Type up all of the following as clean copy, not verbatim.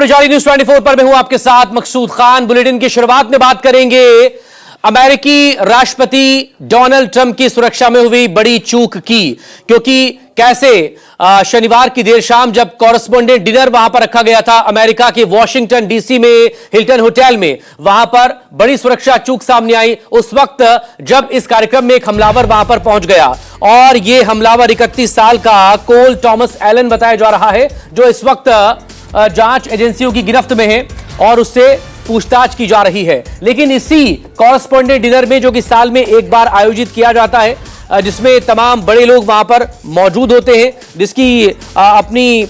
जारी न्यूज 24 पर मैं हूं आपके साथ मकसूद खान। बुलेटिन की शुरुआत में बात करेंगे अमेरिकी राष्ट्रपति डोनाल्ड ट्रंप की सुरक्षा में हुई बड़ी चूक की, क्योंकि कैसे शनिवार की देर शाम जब कॉरेस्पोंडेंट डिनर वहां पर रखा गया था अमेरिका के वॉशिंगटन डीसी में हिल्टन होटल में, वहां पर बड़ी सुरक्षा चूक सामने आई उस वक्त जब इस कार्यक्रम में एक हमलावर वहां पर पहुंच गया। और यह हमलावर 31 साल का कोल टॉमस एलन बताया जा रहा है, जो इस वक्त जांच एजेंसियों की गिरफ्त में है और उससे पूछताछ की जा रही है। लेकिन इसी कॉरेस्पोंडेंट डिनर में, जो कि साल में एक बार आयोजित किया जाता है, जिसमें तमाम बड़े लोग वहां पर मौजूद होते हैं, जिसकी अपनी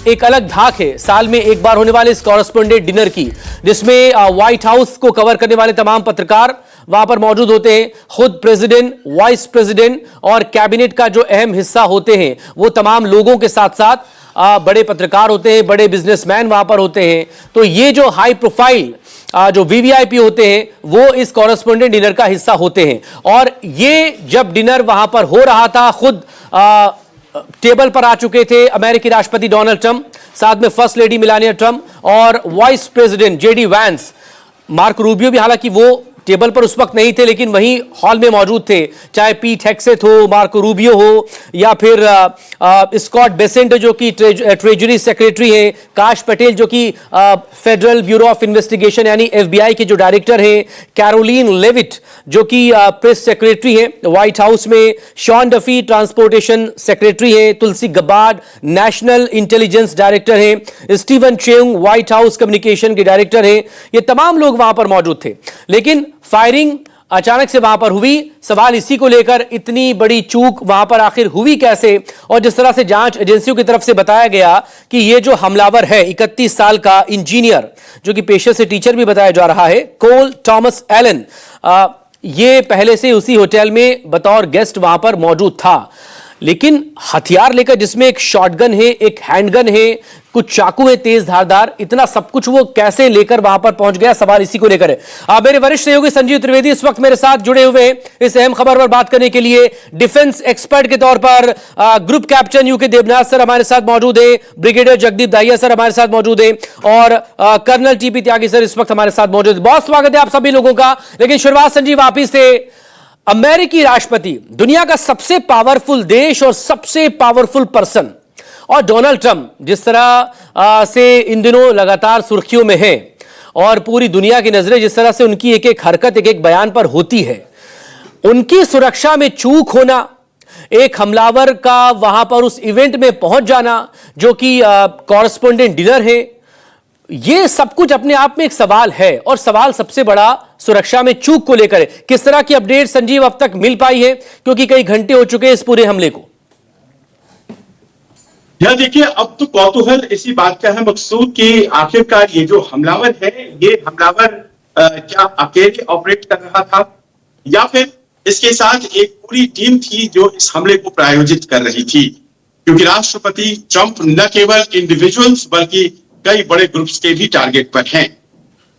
एक अलग धाक है साल में एक बार होने वाले इस कॉरेस्पोंडेंट डिनर की, जिसमें व्हाइट हाउस को कवर करने वाले तमाम पत्रकार वहां पर मौजूद होते हैं। खुद प्रेसिडेंट, वाइस प्रेसिडेंट और कैबिनेट का जो अहम हिस्सा होते हैं वो तमाम लोगों के साथ साथ बड़े पत्रकार होते हैं, बड़े बिजनेसमैन वहां पर होते हैं। तो ये जो हाई प्रोफाइल जो वीवीआईपी होते हैं वो इस कॉरेस्पोंडेंट डिनर का हिस्सा होते हैं। और ये जब डिनर वहां पर हो रहा था, खुद टेबल पर आ चुके थे अमेरिकी राष्ट्रपति डोनाल्ड ट्रंप, साथ में फर्स्ट लेडी मेलानिया ट्रंप और vice president JD Vance. Marco Rubio भी हालांकि वो टेबल पर उस वक्त नहीं थे, लेकिन वहीं हॉल में मौजूद थे। चाहे पीट हेग्सेथ हो, मार्को रूबियो हो, या फिर स्कॉट बेसेंट जो कि ट्रेजरी सेक्रेटरी हैं, काश पटेल जो कि फेडरल ब्यूरो ऑफ इन्वेस्टिगेशन यानी एफबीआई के जो डायरेक्टर हैं, कैरोलिन लेविट जो कि प्रेस सेक्रेटरी हैं व्हाइट हाउस में, शॉन डफी ट्रांसपोर्टेशन सेक्रेटरी हैं, Tulsi Gabbard national intelligence director हैं, Steven Cheung White House communication के डायरेक्टर हैं। ये तमाम लोग वहां पर मौजूद थे, लेकिन फायरिंग अचानक से वहां पर हुई। सवाल इसी को लेकर, इतनी बड़ी चूक वहां पर आखिर हुई कैसे? और जिस तरह से जांच एजेंसियों की तरफ से बताया गया कि ये जो हमलावर है 31 साल का इंजीनियर, जो कि पेशे से टीचर भी बताया जा रहा है, कोल टॉमस एलन, ये पहले से उसी होटल में बतौर गेस्ट वहां पर मौजूद था। लेकिन हथियार लेकर, जिसमें एक शॉटगन है, एक हैंडगन है, कुछ चाकू है तेज धारदार, इतना सब कुछ वो कैसे लेकर वहां पर पहुंच गया, सवाल इसी को लेकर है। मेरे वरिष्ठ सहयोगी संजीव त्रिवेदी इस वक्त मेरे साथ जुड़े हुए हैं इस अहम खबर पर बात करने के लिए। डिफेंस एक्सपर्ट के तौर पर group captain UK Devnath sir हमारे साथ मौजूद है, ब्रिगेडियर जगदीप दाहिया सर हमारे साथ मौजूद है और कर्नल टीपी त्यागी सर इस वक्त हमारे साथ मौजूद है। बहुत स्वागत है आप सभी लोगों का। लेकिन शुरुआत संजीव आप ही से। अमेरिकी राष्ट्रपति, दुनिया का सबसे पावरफुल देश और सबसे पावरफुल पर्सन, और डोनाल्ड ट्रंप जिस तरह से इन दिनों लगातार सुर्खियों में है और पूरी दुनिया की नजरें जिस तरह से उनकी एक एक हरकत, एक एक बयान पर होती है, उनकी सुरक्षा में चूक होना, एक हमलावर का वहां पर उस इवेंट में पहुंच जाना जो कि कॉरेस्पोंडेंट डिनर है, ये सब कुछ अपने आप में एक सवाल है। और सवाल सबसे बड़ा सुरक्षा में चूक को लेकर है। किस तरह की अपडेट संजीव अब तक मिल पाई है, क्योंकि कई घंटे हो चुके हैं इस पूरे हमले को? देखिए, अब तो कौतूहल इसी बात का है मकसूद कि आखिरकार ये जो हमलावर है, ये हमलावर क्या अकेले ऑपरेट कर रहा था या फिर इसके साथ एक पूरी टीम थी जो इस हमले को प्रायोजित कर रही थी? क्योंकि राष्ट्रपति ट्रंप न केवल इंडिविजुअल्स बल्कि कई बड़े ग्रुप्स के भी टारगेट पर हैं।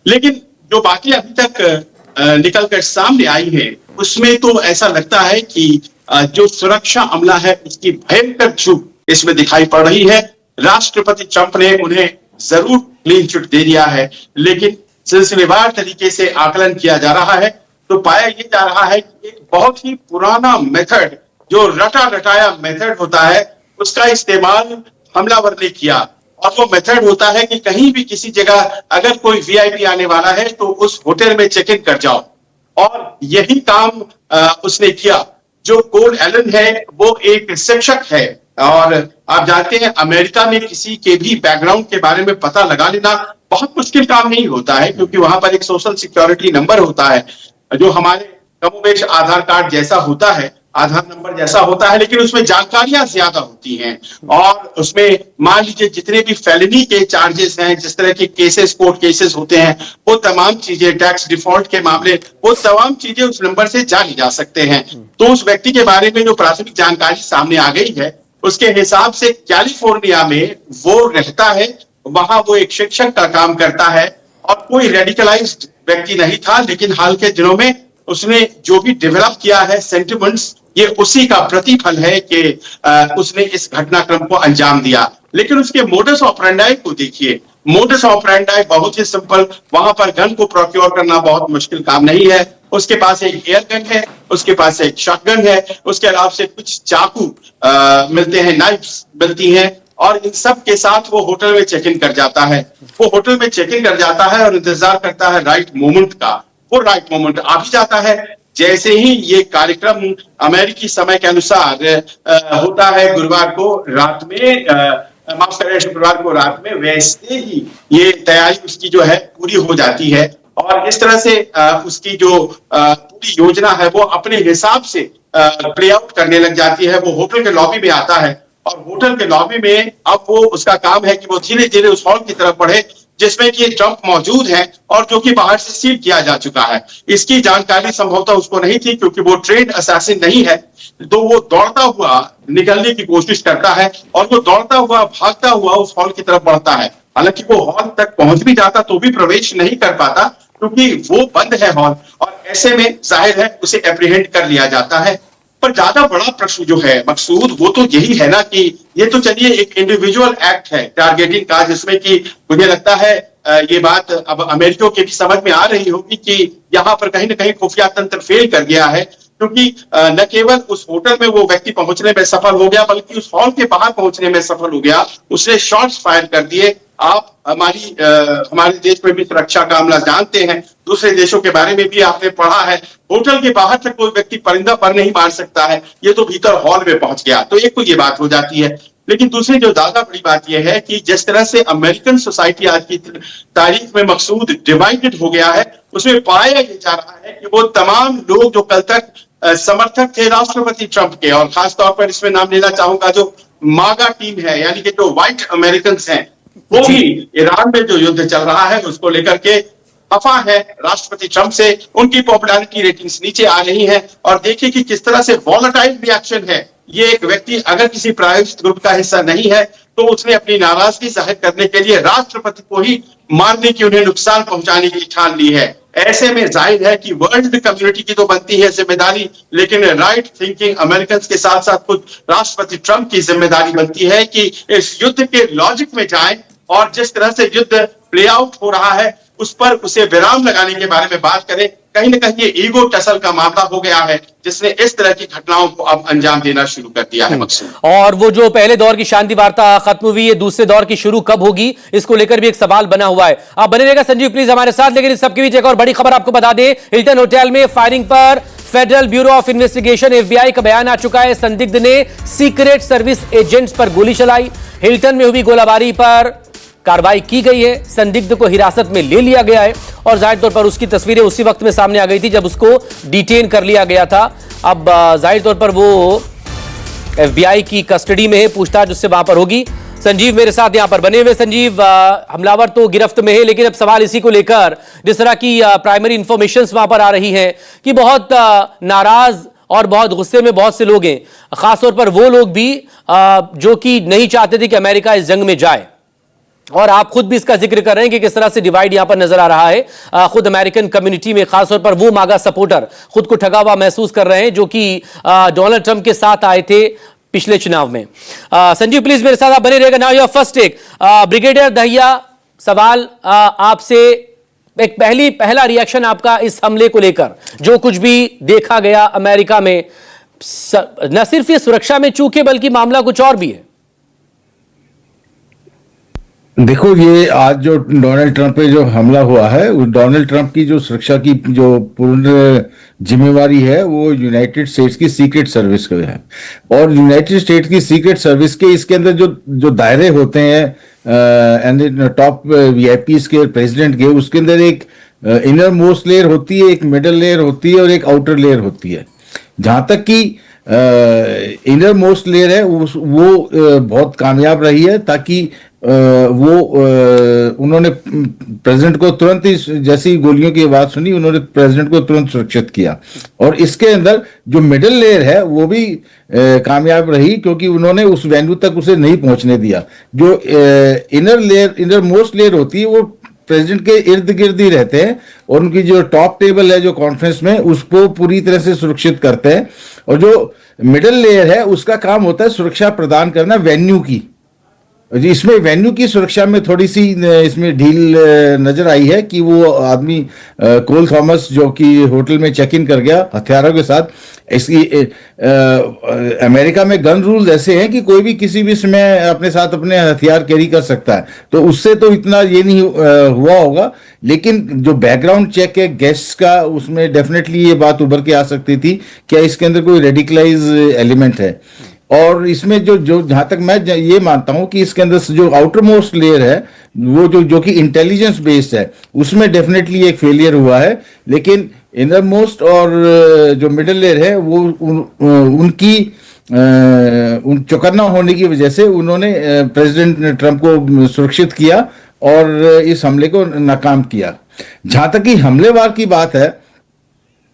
लेकिन जो बातें अभी तक निकलकर सामने आई है, उसमें तो ऐसा लगता है कि जो सुरक्षा अमला है उसकी भयंकर चूक इसमें दिखाई पड़ रही है। राष्ट्रपति ट्रंप ने उन्हें जरूर क्लीन चिट दे दिया है, लेकिन सिलसिलेवार तरीके से आकलन किया जा रहा है तो पाया ये जा रहा है कि एक बहुत ही पुराना मेथड, जो रटा रटाया मेथड होता है, उसका इस्तेमाल हमलावर ने किया। और वो मेथड होता है कि कहीं भी किसी जगह अगर कोई वीआईपी आने वाला है तो उस होटल में चेक इन कर जाओ, और यही काम उसने किया। जो कोल एलन है वो एक शिक्षक है, और आप जानते हैं अमेरिका में किसी के भी बैकग्राउंड के बारे में पता लगा लेना बहुत मुश्किल काम नहीं होता है, क्योंकि वहां पर एक सोशल सिक्योरिटी नंबर होता है जो हमारे कमोबेश आधार कार्ड जैसा होता है, आधार नंबर जैसा होता है, लेकिन उसमें जानकारियां ज्यादा होती हैं। और उसमें मान लीजिए जितने भी फेलिनी के चार्जेस हैं, जिस तरह के केसेस, कोर्ट केसेस होते हैं, वो तमाम चीजें, टैक्स डिफॉल्ट के मामले, वो तमाम चीजें उस नंबर से जानी जा सकते हैं। तो उस व्यक्ति के बारे में जो प्राथमिक जानकारी सामने आ गई है, उसके हिसाब से कैलिफोर्निया में वो रहता है, वहां वो एक शिक्षक का काम करता है और कोई रेडिकलाइज्ड व्यक्ति नहीं था। लेकिन हाल के दिनों में उसने जो भी डेवलप किया है सेंटिमेंट्स, ये उसी का प्रतिफल है कि उसने इस घटनाक्रम को अंजाम दिया। लेकिन उसके मोडस ऑपरेंडाई को देखिए, मोडस ऑपरेंडी बहुत ही सिंपल, वहां पर गन को प्रोक्योर करना बहुत मुश्किल काम नहीं है। उसके पास एक एयर गन है, उसके पास एक शॉटगन है, उसके अलावा से कुछ चाकू मिलते हैं, नाइफ्स मिलती हैं, और इन सब के साथ वो होटल में चेक इन कर जाता है। वो होटल में चेक इन कर जाता है और इंतजार करता है राइट मोमेंट का। वो राइट मोमेंट आ भी जाता है। जैसे ही ये कार्यक्रम अमेरिकी समय के अनुसार होता है गुरुवार को रात में, माफ करें शुक्रवार को रात में, वैसे ही ये तैयारी उसकी जो है पूरी हो जाती है। और इस तरह से उसकी जो पूरी योजना है वो अपने हिसाब से प्ले आउट करने लग जाती है। वो होटल के लॉबी में आता है और होटल के लॉबी में अब वो उसका काम है कि वो धीरे धीरे उस हॉल की तरफ बढ़े जिसमें कि ट्रंप मौजूद है और जो कि बाहर से सील किया जा चुका है। इसकी जानकारी संभवतः उसको नहीं थी क्योंकि वो ट्रेंड असैसिन नहीं है। तो वो दौड़ता हुआ निकलने की कोशिश करता है और वो दौड़ता हुआ भागता हुआ उस हॉल की तरफ बढ़ता है। हालांकि वो हॉल तक पहुंच भी जाता तो भी प्रवेश नहीं कर पाता क्योंकि वो बंद है हॉल, और ऐसे में जाहिर है उसे एप्रीहेंड कर लिया जाता है। पर ज्यादा बड़ा प्रश्न जो है मकसूद, वो तो यही है ना कि ये तो चलिए एक इंडिविजुअल एक्ट है टारगेटिंग का, जिसमें कि मुझे लगता है ये बात अब अमेरिकियों के भी समझ में आ रही होगी कि यहाँ पर कहीं ना कहीं खुफिया तंत्र फेल कर गया है, क्योंकि न केवल उस होटल में वो व्यक्ति पहुंचने में सफल हो गया बल्कि उस हॉल के बाहर पहुंचने में सफल हो गया। उसने शॉट्स फायर कर दिए। आप हमारे देश में भी सुरक्षा का मामला जानते हैं, दूसरे देशों के बारे में भी आपने पढ़ा है। होटल के बाहर तक कोई व्यक्ति परिंदा पर नहीं मार सकता है, ये तो भीतर हॉल में पहुंच गया। तो एक तो ये बात हो जाती है। लेकिन दूसरी जो ज्यादा बड़ी बात यह है कि जिस तरह से अमेरिकन सोसाइटी आज की तारीख में मकसूद डिवाइडेड हो गया है, उसमें पाया ये जा रहा है कि वो तमाम लोग जो कल तक समर्थक थे राष्ट्रपति ट्रंप के, और खासतौर पर इसमें नाम लेना चाहूंगा जो मागा टीम है, यानी कि जो व्हाइट अमेरिकन हैं, वो भी ईरान में जो युद्ध चल रहा है उसको लेकर के खफा है राष्ट्रपति ट्रंप से। उनकी पॉपुलैरिटी रेटिंग्स नीचे आ रही हैं और देखिए कि किस तरह से वॉलेटाइल रिएक्शन है। ये एक व्यक्ति अगर किसी प्रायोजित ग्रुप का हिस्सा नहीं है तो उसने अपनी नाराजगी जाहिर करने के लिए राष्ट्रपति को ही मारने की, उन्हें नुकसान पहुंचाने की ठान ली है। ऐसे में जाहिर है कि वर्ल्ड कम्युनिटी की तो बनती है जिम्मेदारी, लेकिन राइट थिंकिंग अमेरिकन के साथ साथ खुद राष्ट्रपति ट्रंप की जिम्मेदारी बनती है कि इस युद्ध के लॉजिक में जाएं और जिस तरह से युद्ध प्ले आउट हो रहा है उस पर उसे विराम लगाने के बारे में बात करें। कहीं ना कहीं ये ईगो टसल का मामला हो गया है जिसने इस तरह की घटनाओं को अब अंजाम देना शुरू कर दिया है मकसूद। और वो जो पहले दौर की शांति वार्ता खत्म हुई है, दूसरे दौर की शुरू कब होगी, इसको लेकर भी एक सवाल बना हुआ है। आप बने रहेगा संजीव प्लीज हमारे साथ। लेकिन इस सबके बीच एक और बड़ी खबर आपको बता दें, हिल्टन होटल में फायरिंग पर federal bureau of investigation FBI का बयान आ चुका है। संदिग्ध ने सीक्रेट सर्विस एजेंट्स पर गोली चलाई। हिल्टन में हुई गोलाबारी पर कार्रवाई की गई है, संदिग्ध को हिरासत में ले लिया गया है और जाहिर तौर पर उसकी तस्वीरें उसी वक्त में सामने आ गई थी जब उसको डिटेन कर लिया गया था। अब जाहिर तौर पर वो एफबीआई की कस्टडी में है, पूछताछ उससे वहां पर होगी। संजीव मेरे साथ यहां पर बने हुए। संजीव, हमलावर तो गिरफ्त में है, लेकिन अब सवाल इसी को लेकर, जिस तरह की प्राइमरी इंफॉर्मेशंस वहां पर आ रही है कि बहुत नाराज और बहुत गुस्से में बहुत से लोग हैं, खासतौर पर वो लोग भी जो कि नहीं चाहते थे कि अमेरिका इस जंग में जाए, और आप खुद भी इसका जिक्र कर रहे हैं कि किस तरह से डिवाइड यहां पर नजर आ रहा है खुद अमेरिकन कम्युनिटी में, खासतौर पर वो मागा सपोर्टर खुद को ठगा हुआ महसूस कर रहे हैं जो कि डोनाल्ड ट्रंप के साथ आए थे पिछले चुनाव में। संजीव प्लीज मेरे साथ आप बने रहेगा। Now your first take, brigadier Dahiya, सवाल आपसे, एक पहला रिएक्शन आपका इस हमले को लेकर, जो कुछ भी देखा गया अमेरिका में, न सिर्फ ये सुरक्षा में चूक है बल्कि मामला कुछ और भी है। देखो, ये आज जो डोनाल्ड ट्रंप पे जो हमला हुआ है, उस डोनाल्ड ट्रंप की जो सुरक्षा की जो पूर्ण जिम्मेवारी है वो यूनाइटेड स्टेट्स की सीक्रेट सर्विस का है। और यूनाइटेड स्टेट्स की सीक्रेट सर्विस के इसके अंदर जो दायरे होते हैं टॉप वीआईपीज के, प्रेसिडेंट के, उसके अंदर एक इनर मोस्ट लेयर होती है, एक मिडल लेयर होती है और एक आउटर लेयर होती है। जहां तक कि इनर मोस्ट लेयर है वो बहुत कामयाब रही है, ताकि उन्होंने प्रेसिडेंट को तुरंत ही, जैसी गोलियों की आवाज सुनी, उन्होंने प्रेसिडेंट को तुरंत सुरक्षित किया। और इसके अंदर जो मिडिल लेयर है वो भी कामयाब रही, क्योंकि उन्होंने उस वेन्यू तक उसे नहीं पहुंचने दिया। जो इनर मोस्ट लेयर होती है वो प्रेसिडेंट के इर्द गिर्द ही रहते हैं और उनकी जो टॉप टेबल है जो कॉन्फ्रेंस में, उसको पूरी तरह से सुरक्षित करते हैं। और जो मिडिल लेयर है उसका काम होता है सुरक्षा प्रदान करना वेन्यू की, जी, इसमें वेन्यू की सुरक्षा में थोड़ी सी इसमें ढील नजर आई है कि वो आदमी कोल थॉमस जो कि होटल में चेक इन कर गया हथियारों के साथ। इसकी अमेरिका में गन रूल्स ऐसे हैं कि कोई भी किसी भी समय अपने साथ अपने हथियार कैरी कर सकता है, तो उससे तो इतना ये नहीं हुआ होगा। लेकिन जो बैकग्राउंड चेक है गेस्ट का, उसमें डेफिनेटली ये बात उभर के आ सकती थी, क्या इसके अंदर कोई रेडिकलाइज एलिमेंट है। और इसमें जो जो जहां तक मैं ये मानता हूं कि इसके अंदर जो आउटर मोस्ट लेयर है, वो जो कि इंटेलिजेंस बेस्ड है, उसमें डेफिनेटली एक फेलियर हुआ है। लेकिन इनर मोस्ट और जो मिडिल लेयर है वो उनकी उन चौकन्ना होने की वजह से उन्होंने प्रेसिडेंट ट्रंप को सुरक्षित किया और इस हमले को नाकाम किया। जहां तक कि हमलेवार की बात है,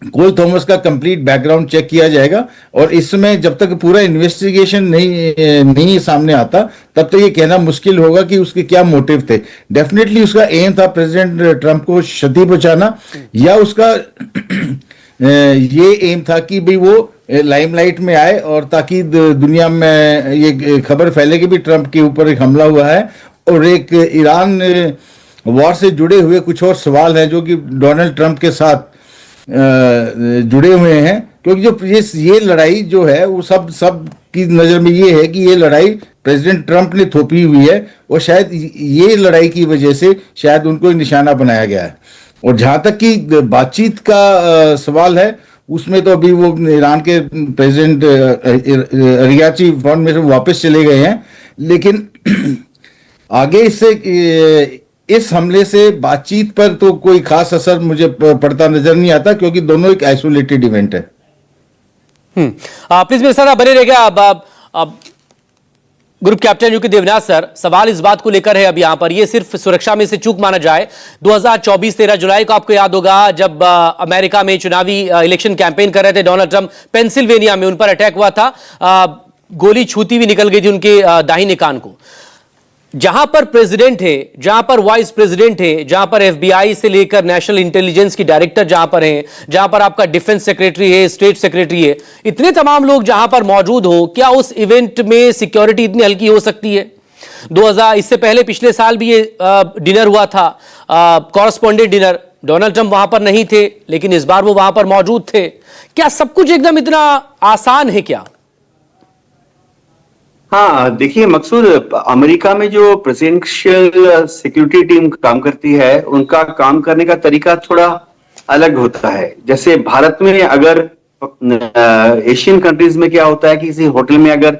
कोल थॉमस का कंप्लीट बैकग्राउंड चेक किया जाएगा और इसमें जब तक पूरा इन्वेस्टिगेशन नहीं सामने आता तब तक ये कहना मुश्किल होगा कि उसके क्या मोटिव थे। डेफिनेटली उसका एम था प्रेसिडेंट ट्रंप को क्षति पहुंचाना, या उसका ये एम था कि भाई वो लाइमलाइट में आए और ताकि दुनिया में ये खबर फैले कि भी ट्रंप के ऊपर एक हमला हुआ है। और एक ईरान वॉर से जुड़े हुए कुछ और सवाल हैं जो कि डोनाल्ड ट्रंप के साथ जुड़े हुए हैं, क्योंकि जो ये लड़ाई जो है वो सब की नज़र में ये है कि ये लड़ाई प्रेसिडेंट ट्रंप ने थोपी हुई है और शायद ये लड़ाई की वजह से शायद उनको निशाना बनाया गया है। और जहां तक कि बातचीत का सवाल है, उसमें तो अभी वो ईरान के प्रेसिडेंट रियाची फॉर्म में से वापस चले गए हैं। लेकिन आगे इससे इस हमले से बातचीत पर तो कोई खास असर मुझे पड़ता नजर नहीं आता, क्योंकि दोनों एक आइसोलेटेड इवेंट है। प्लीज मेरे साथ बने रहेगा। अब group captain UK Devnath sir, सवाल इस बात को लेकर है अब यहां पर, ये सिर्फ सुरक्षा में से चूक माना जाए। 2024 13 जुलाई को आपको याद होगा जब अमेरिका में चुनावी इलेक्शन कैंपेन कर रहे थे डोनाल्ड ट्रंप, पेंसिल्वेनिया में उन पर अटैक हुआ था, गोली छूती हुई निकल गई थी उनके दाहिने कान को। जहां पर प्रेसिडेंट है, जहां पर वाइस प्रेसिडेंट है, जहां पर एफबीआई से लेकर नेशनल इंटेलिजेंस की डायरेक्टर जहां पर हैं, जहां पर आपका डिफेंस सेक्रेटरी है, स्टेट सेक्रेटरी है, इतने तमाम लोग जहां पर मौजूद हो, क्या उस इवेंट में सिक्योरिटी इतनी हल्की हो सकती है? 2000 इससे पहले पिछले साल भी ये डिनर हुआ था, कॉरेस्पॉन्डेंट डिनर, डोनाल्ड ट्रंप वहां पर नहीं थे, लेकिन इस बार वो वहां पर मौजूद थे। क्या सब कुछ एकदम इतना आसान है क्या? हाँ, देखिए मकसूद, अमेरिका में जो प्रेसिडेंशियल सिक्योरिटी टीम काम करती है, उनका काम करने का तरीका थोड़ा अलग होता है। जैसे भारत में अगर एशियन कंट्रीज में क्या होता है कि किसी होटल में अगर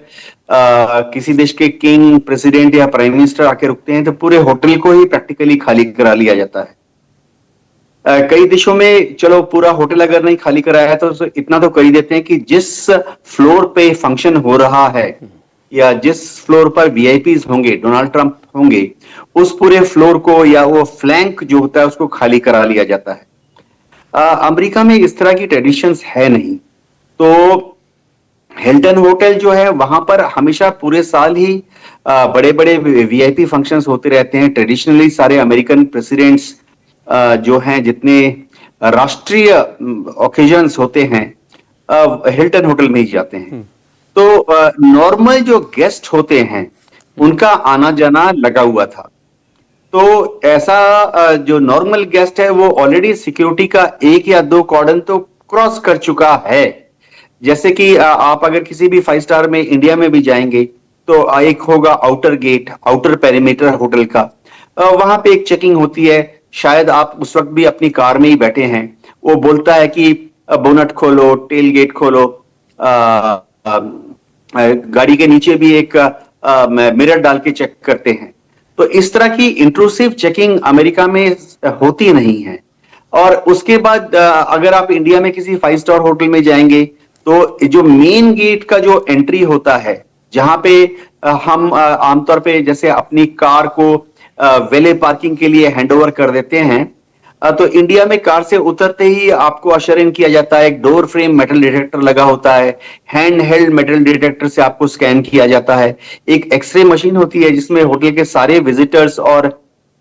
किसी देश के किंग, प्रेसिडेंट या प्राइम मिनिस्टर आके रुकते हैं तो पूरे होटल को ही प्रैक्टिकली खाली करा लिया जाता है। कई देशों में चलो पूरा होटल अगर नहीं खाली कराया है तो इतना तो कर ही देते हैं कि जिस फ्लोर पे फंक्शन हो रहा है या जिस फ्लोर पर वीआईपीज होंगे, डोनाल्ड ट्रंप होंगे, उस पूरे फ्लोर को या वो फ्लैंक जो होता है उसको खाली करा लिया जाता है। अमेरिका में इस तरह की ट्रेडिशंस है नहीं। तो हिल्टन होटल जो है वहां पर हमेशा पूरे साल ही बड़े बड़े वीआईपी फंक्शंस होते रहते हैं। ट्रेडिशनली सारे अमेरिकन प्रेसिडेंट्स जो हैं, जितने राष्ट्रीय ओकेजन्स होते हैं, हिल्टन होटल में ही जाते हैं। तो नॉर्मल जो गेस्ट होते हैं उनका आना जाना लगा हुआ था। तो ऐसा जो नॉर्मल गेस्ट है वो ऑलरेडी सिक्योरिटी का 1 या 2 कॉर्डन तो क्रॉस कर चुका है। जैसे कि आप अगर किसी भी 5 स्टार में इंडिया में भी जाएंगे तो एक होगा outer gate, outer perimeter hotel का, वहां पे एक चेकिंग होती है। शायद आप उस वक्त भी अपनी कार में ही बैठे हैं, वो बोलता है कि बोनट खोलो, टेल गेट खोलो, गाड़ी के नीचे भी एक मिरर डाल के चेक करते हैं। तो इस तरह की इंट्रूसिव चेकिंग अमेरिका में होती नहीं है। और उसके बाद अगर आप इंडिया में किसी 5 स्टार होटल में जाएंगे तो जो मेन गेट का जो एंट्री होता है, जहां पे हम आमतौर पे जैसे अपनी कार को वेले पार्किंग के लिए हैंडओवर कर देते हैं, तो इंडिया में कार से उतरते ही आपको अशर इन किया जाता है। एक डोर फ्रेम मेटल डिटेक्टर लगा होता है, हैंड हेल्ड मेटल डिटेक्टर से आपको स्कैन किया जाता है। एक एक्सरे मशीन होती है जिसमें होटल के सारे विजिटर्स और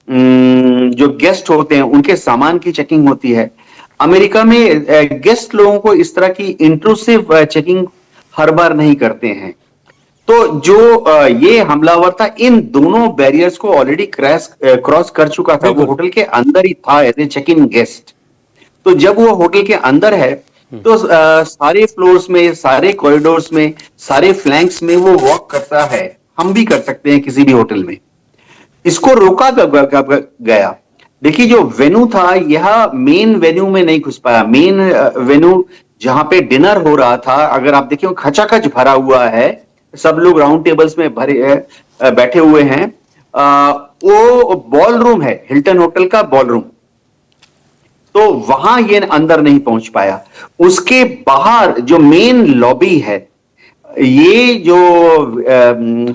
जो गेस्ट होते हैं उनके सामान की चेकिंग होती है। अमेरिका में गेस्ट लोगों को इस तरह की इंट्रूसिव चेकिंग हर बार नहीं करते हैं। तो जो ये हमलावर था, इन दोनों बैरियर्स को ऑलरेडी क्रॉस कर चुका था। वो होटल के अंदर ही था as a check in guest. तो जब वो होटल के अंदर है तो सारे फ्लोर्स में, सारे कॉरिडोर्स में, सारे फ्लैंक्स में वो वॉक करता है। हम भी कर सकते हैं किसी भी होटल में। इसको रोका गया। देखिए जो वेन्यू था, यह मेन वेन्यू में नहीं घुस पाया। मेन वेन्यू जहां पे डिनर हो रहा था, अगर आप देखिए खचाखच भरा हुआ है, सब लोग राउंड टेबल्स में बैठे हुए हैं। वो बॉल रूम है, हिल्टन होटल का बॉल रूम, तो वहां ये अंदर नहीं पहुंच पाया। उसके बाहर जो मेन लॉबी है, ये जो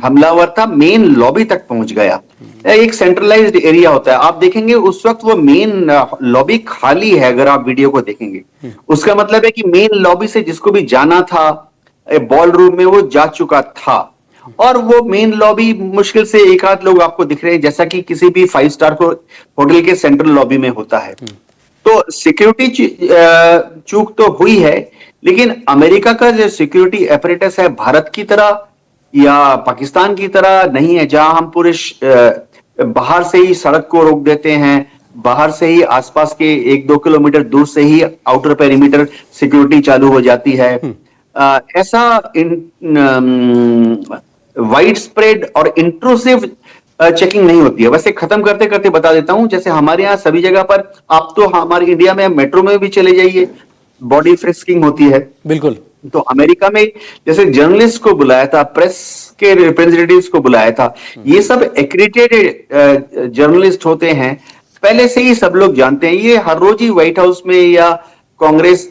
हमलावर था मेन लॉबी तक पहुंच गया। एक सेंट्रलाइज्ड एरिया होता है, आप देखेंगे उस वक्त वो मेन लॉबी खाली है। अगर आप वीडियो को देखेंगे, उसका मतलब है कि मेन लॉबी से जिसको भी जाना था बॉल रूम में, वो जा चुका था। और वो मेन लॉबी मुश्किल से एक आध लोग आपको दिख रहे हैं, जैसा कि किसी भी 5 स्टार होटल के सेंट्रल लॉबी में होता है। तो सिक्योरिटी चूक तो हुई है, लेकिन अमेरिका का जो सिक्योरिटी एपरेटस है भारत की तरह या पाकिस्तान की तरह नहीं है, जहां हम पूरे बाहर से ही सड़क को रोक देते हैं, बाहर से ही आसपास के 1-2 किलोमीटर दूर से ही आउटर पेरीमीटर सिक्योरिटी चालू हो जाती है। ऐसा वाइड स्प्रेड और इंट्रूसिव चेकिंग नहीं होती है। वैसे खत्म करते करते बता देता हूं, जैसे हमारे यहाँ सभी जगह पर, आप तो हमारे इंडिया में मेट्रो में भी चले जाइए, बॉडी फ्रिस्किंग होती है। बिल्कुल। तो अमेरिका में जैसे जर्नलिस्ट को बुलाया था, प्रेस के रिप्रेजेंटेटिव्स को बुलाया था, ये सब एक्रेडिटेड जर्नलिस्ट होते हैं, पहले से ही सब लोग जानते हैं। ये हर रोज ही व्हाइट हाउस में या कांग्रेस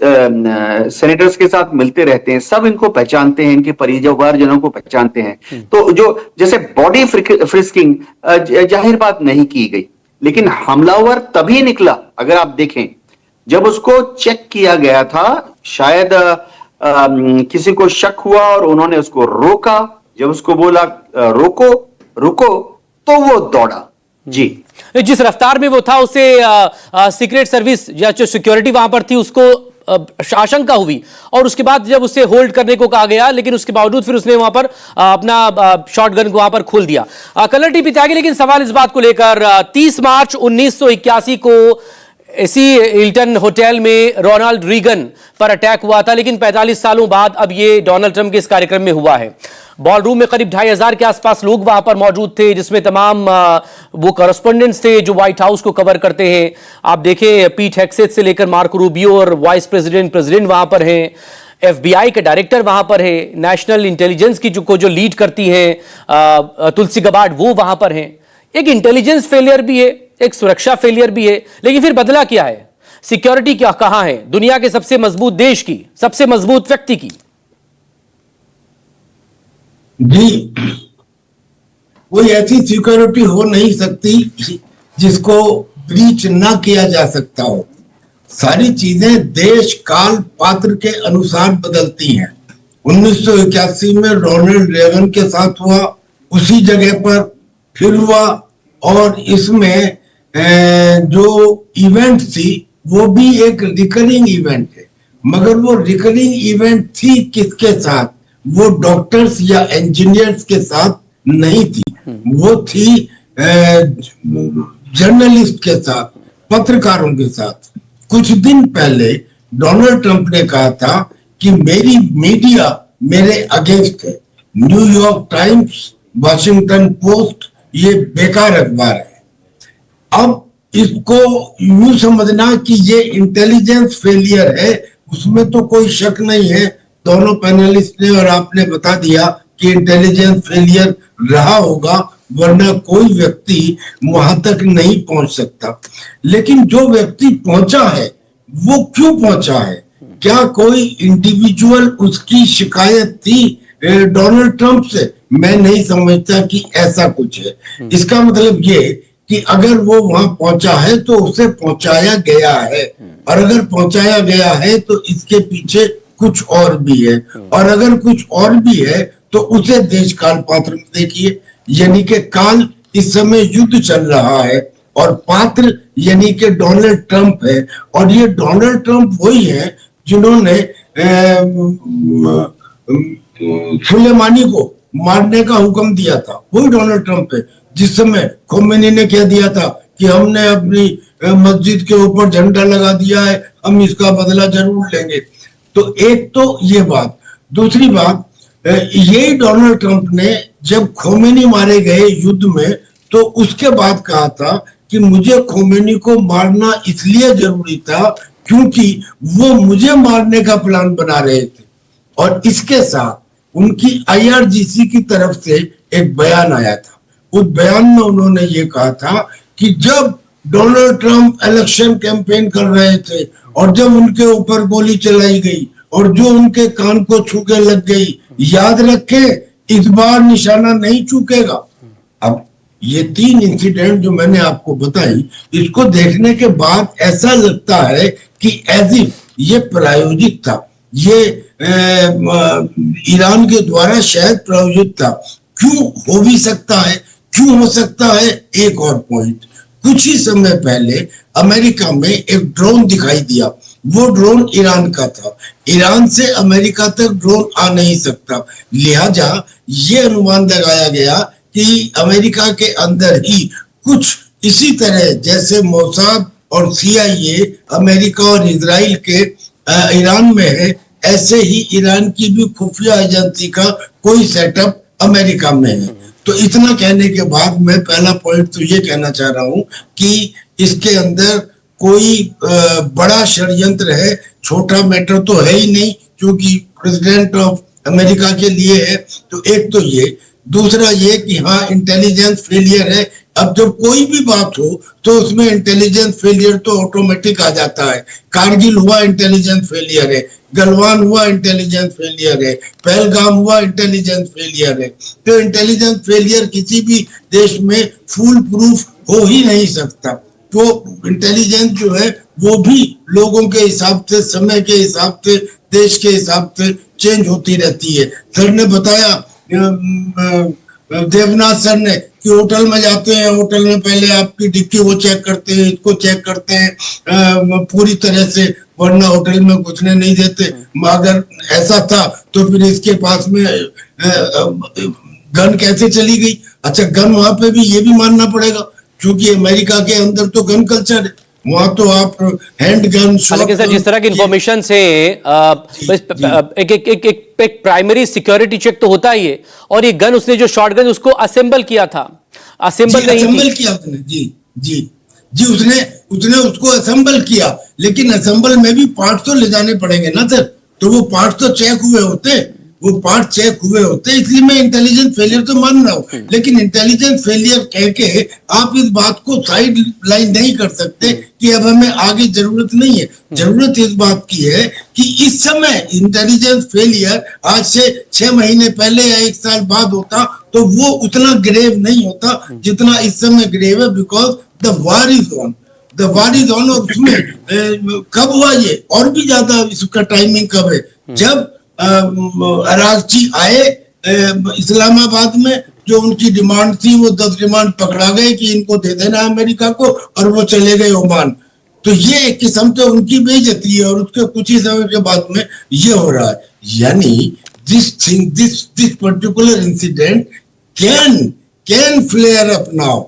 सेनेटर्स के साथ मिलते रहते हैं, सब इनको पहचानते हैं, इनके परिवारजनों को पहचानते हैं। तो जो जैसे बॉडी फ्रिस्किंग जाहिर बात नहीं की गई, लेकिन हमलावर तभी निकला, अगर आप देखें, जब उसको चेक किया गया था। शायद किसी को शक हुआ और उन्होंने उसको रोका। जब उसको बोला रोको रुको, तो वो दौड़ा। जी, जिस रफ्तार में वो था, उसे सीक्रेट सर्विस या जो सिक्योरिटी वहां पर थी उसको आशंका हुई, और उसके बाद जब उसे होल्ड करने को कहा गया, लेकिन उसके बावजूद फिर उसने वहां पर अपना शॉटगन को वहां पर खोल दिया। कलर टीपी त्यागी, लेकिन सवाल इस बात को लेकर 30 मार्च 1981 को इसी हिल्टन होटल में रोनाल्ड रीगन पर अटैक हुआ था, लेकिन 45 सालों बाद अब ये डोनाल्ड ट्रंप के इस कार्यक्रम में हुआ है। बॉल रूम में करीब 2500 के आसपास लोग वहां पर मौजूद थे, जिसमें तमाम वो कॉरेस्पोंडेंट्स थे जो व्हाइट हाउस को कवर करते हैं। आप देखें, पीट हेक्सेथ से लेकर मार्को रूबियो और वाइस प्रेसिडेंट वहां पर हैं, FBI के डायरेक्टर वहां पर है, नेशनल इंटेलिजेंस की जो लीड करती हैं तुलसी गबार्ड, वो वहां पर हैं। एक इंटेलिजेंस फेलियर भी है, एक सुरक्षा फेलियर भी है, लेकिन फिर बदला क्या है? सिक्योरिटी क्या कहां है दुनिया के सबसे मजबूत देश की, सबसे मजबूत व्यक्ति की? जी, कोई ऐसी सिक्योरिटी हो नहीं सकती जिसको ब्रीच ना किया जा सकता हो। सारी चीजें देश काल पात्र के अनुसार बदलती हैं। 1981 में रोनाल्ड रेगन के साथ हुआ, उसी जगह पर फिर हुआ, और इसमें जो इवेंट थी वो भी एक रिकरिंग इवेंट है, मगर वो रिकरिंग इवेंट थी किसके साथ? वो डॉक्टर्स या इंजीनियर्स के साथ नहीं थी, वो थी जर्नलिस्ट के साथ, पत्रकारों के साथ। कुछ दिन पहले डोनाल्ड ट्रंप ने कहा था कि मेरी मीडिया मेरे अगेंस्ट है। न्यूयॉर्क टाइम्स, वॉशिंगटन पोस्ट, ये बेकार अखबार है। अब इसको यूं समझना कि ये इंटेलिजेंस फेलियर है, उसमें तो कोई शक नहीं है। दोनों पैनलिस्ट ने और आपने बता दिया कि इंटेलिजेंस फेलियर रहा होगा, वरना कोई व्यक्ति वहां तक नहीं पहुंच सकता। लेकिन जो व्यक्ति पहुंचा है वो क्यों पहुंचा है? क्या कोई इंडिविजुअल उसकी शिकायत थी डोनाल्ड ट्रंप से? मैं नहीं समझता कि ऐसा कुछ है। इसका मतलब ये कि अगर वो वहां पहुंचा है तो उसे पहुंचाया गया है, और अगर पहुंचाया गया है तो इसके पीछे कुछ और भी है, और अगर कुछ और भी है तो उसे देश काल पात्र में देखिए। यानी कि काल इस समय युद्ध चल रहा है, और पात्र यानी कि डोनाल्ड ट्रंप है। और ये डोनाल्ड ट्रंप वही है जिन्होंने सुलेमानी को मारने का हुक्म दिया था, वही डोनाल्ड ट्रंप है। जिस समय खोमेनी ने कह दिया था कि हमने अपनी मस्जिद के ऊपर झंडा लगा दिया है, हम इसका बदला जरूर लेंगे। तो एक तो ये बात, दूसरी बात, यही डोनाल्ड ट्रंप ने जब खोमेनी मारे गए युद्ध में, तो उसके बाद कहा था कि मुझे खोमेनी को मारना इसलिए जरूरी था क्योंकि वो मुझे मारने का प्लान बना रहे थे। और इसके साथ उनकी IRGC की तरफ से एक बयान आया था। उस बयान में उन्होंने ये कहा था कि जब डोनाल्ड ट्रंप इलेक्शन कैंपेन कर रहे थे और जब उनके ऊपर गोली चलाई गई और जो उनके कान को छू के लग गई, याद रखें इस बार निशाना नहीं चूकेगा। अब ये 3 इंसिडेंट जो मैंने आपको बताई, इसको देखने के बाद ऐसा लगता है कि एज इफ ये प्रायोजित था, ये ईरान के द्वारा शायद प्रायोजित था। क्यों हो भी सकता है, क्यों हो सकता है? एक और पॉइंट, कुछ ही समय पहले अमेरिका में एक ड्रोन दिखाई दिया, वो ड्रोन ईरान का था। ईरान से अमेरिका तक ड्रोन आ नहीं सकता, लिहाजा ये अनुमान लगाया गया कि अमेरिका के अंदर ही कुछ इसी तरह जैसे मोसाद और CIA अमेरिका और इजराइल के ईरान में है, ऐसे ही ईरान की भी खुफिया एजेंसी का कोई सेटअप अमेरिका में है। तो इतना कहने के बाद मैं पहला पॉइंट तो ये कहना चाह रहा हूं कि इसके अंदर कोई बड़ा षड्यंत्र है, छोटा मैटर तो है ही नहीं, क्योंकि प्रेसिडेंट ऑफ अमेरिका के लिए है। तो एक तो ये, दूसरा ये कि हाँ इंटेलिजेंस फेलियर है। अब जब कोई भी बात हो तो उसमें इंटेलिजेंस फेलियर तो ऑटोमेटिक आ जाता है। कारगिल हुआ इंटेलिजेंस फेलियर है, गलवान हुआ इंटेलिजेंस फेलियर है, पहलगाम हुआ इंटेलिजेंस फेलियर है। तो इंटेलिजेंस फेलियर किसी भी देश में फुल प्रूफ हो ही नहीं सकता। तो इंटेलिजेंस जो है वो भी लोगों के हिसाब से, समय के हिसाब से, देश के हिसाब से चेंज होती रहती है। सर ने बताया, देवनाथ सर ने, कि होटल में जाते हैं, होटल में पहले आपकी डिक्की वो चेक करते हैं, इसको चेक करते हैं पूरी तरह से, वरना होटल में घुसने नहीं देते। अगर ऐसा था तो फिर इसके पास में गन कैसे चली गई? अच्छा, गन वहां पे भी ये भी मानना पड़ेगा, क्योंकि अमेरिका के अंदर तो गन कल्चर है, वहां तो आप हैंड गन। लेकिन सर जिस तरह की इंफॉर्मेशन से एक प्राइमरी सिक्योरिटी चेक तो होता ही है, और ये गन, उसने जो शॉटगन उसको असेंबल किया था, असेंबल नहीं असेंबल किया उसने, जी उसने उसको असेंबल किया, लेकिन असेंबल में भी पार्ट तो ले जाने पड़ेंगे ना सर, तो वो पार्ट तो चेक हुए होते, इसलिए मैं इंटेलिजेंस फेलियर तो मान रहा हूँ। लेकिन इंटेलिजेंस फेलियर कह के आप इस बात को साइड लाइन नहीं कर सकते कि अब हमें आगे जरूरत नहीं है। जरूरत इस बात की है कि इस समय इंटेलिजेंस फेलियर आज से 6 महीने पहले या 1 साल बाद होता तो वो उतना ग्रेव नहीं होता जितना इस समय ग्रेव है, because the war is on. और उसमें कब हुआ ये, और भी ज्यादा इसका टाइमिंग कब है, जब अरागची आए इस्लामाबाद में, जो उनकी डिमांड थी वो 10 डिमांड पकड़ा गए कि इनको दे देना अमेरिका को, और वो चले गए ओमान। तो ये एक किस्म से उनकी बेइज्जती है, और उसके कुछ ही समय के बाद में ये हो रहा है। यानी this particular incident can flare up now.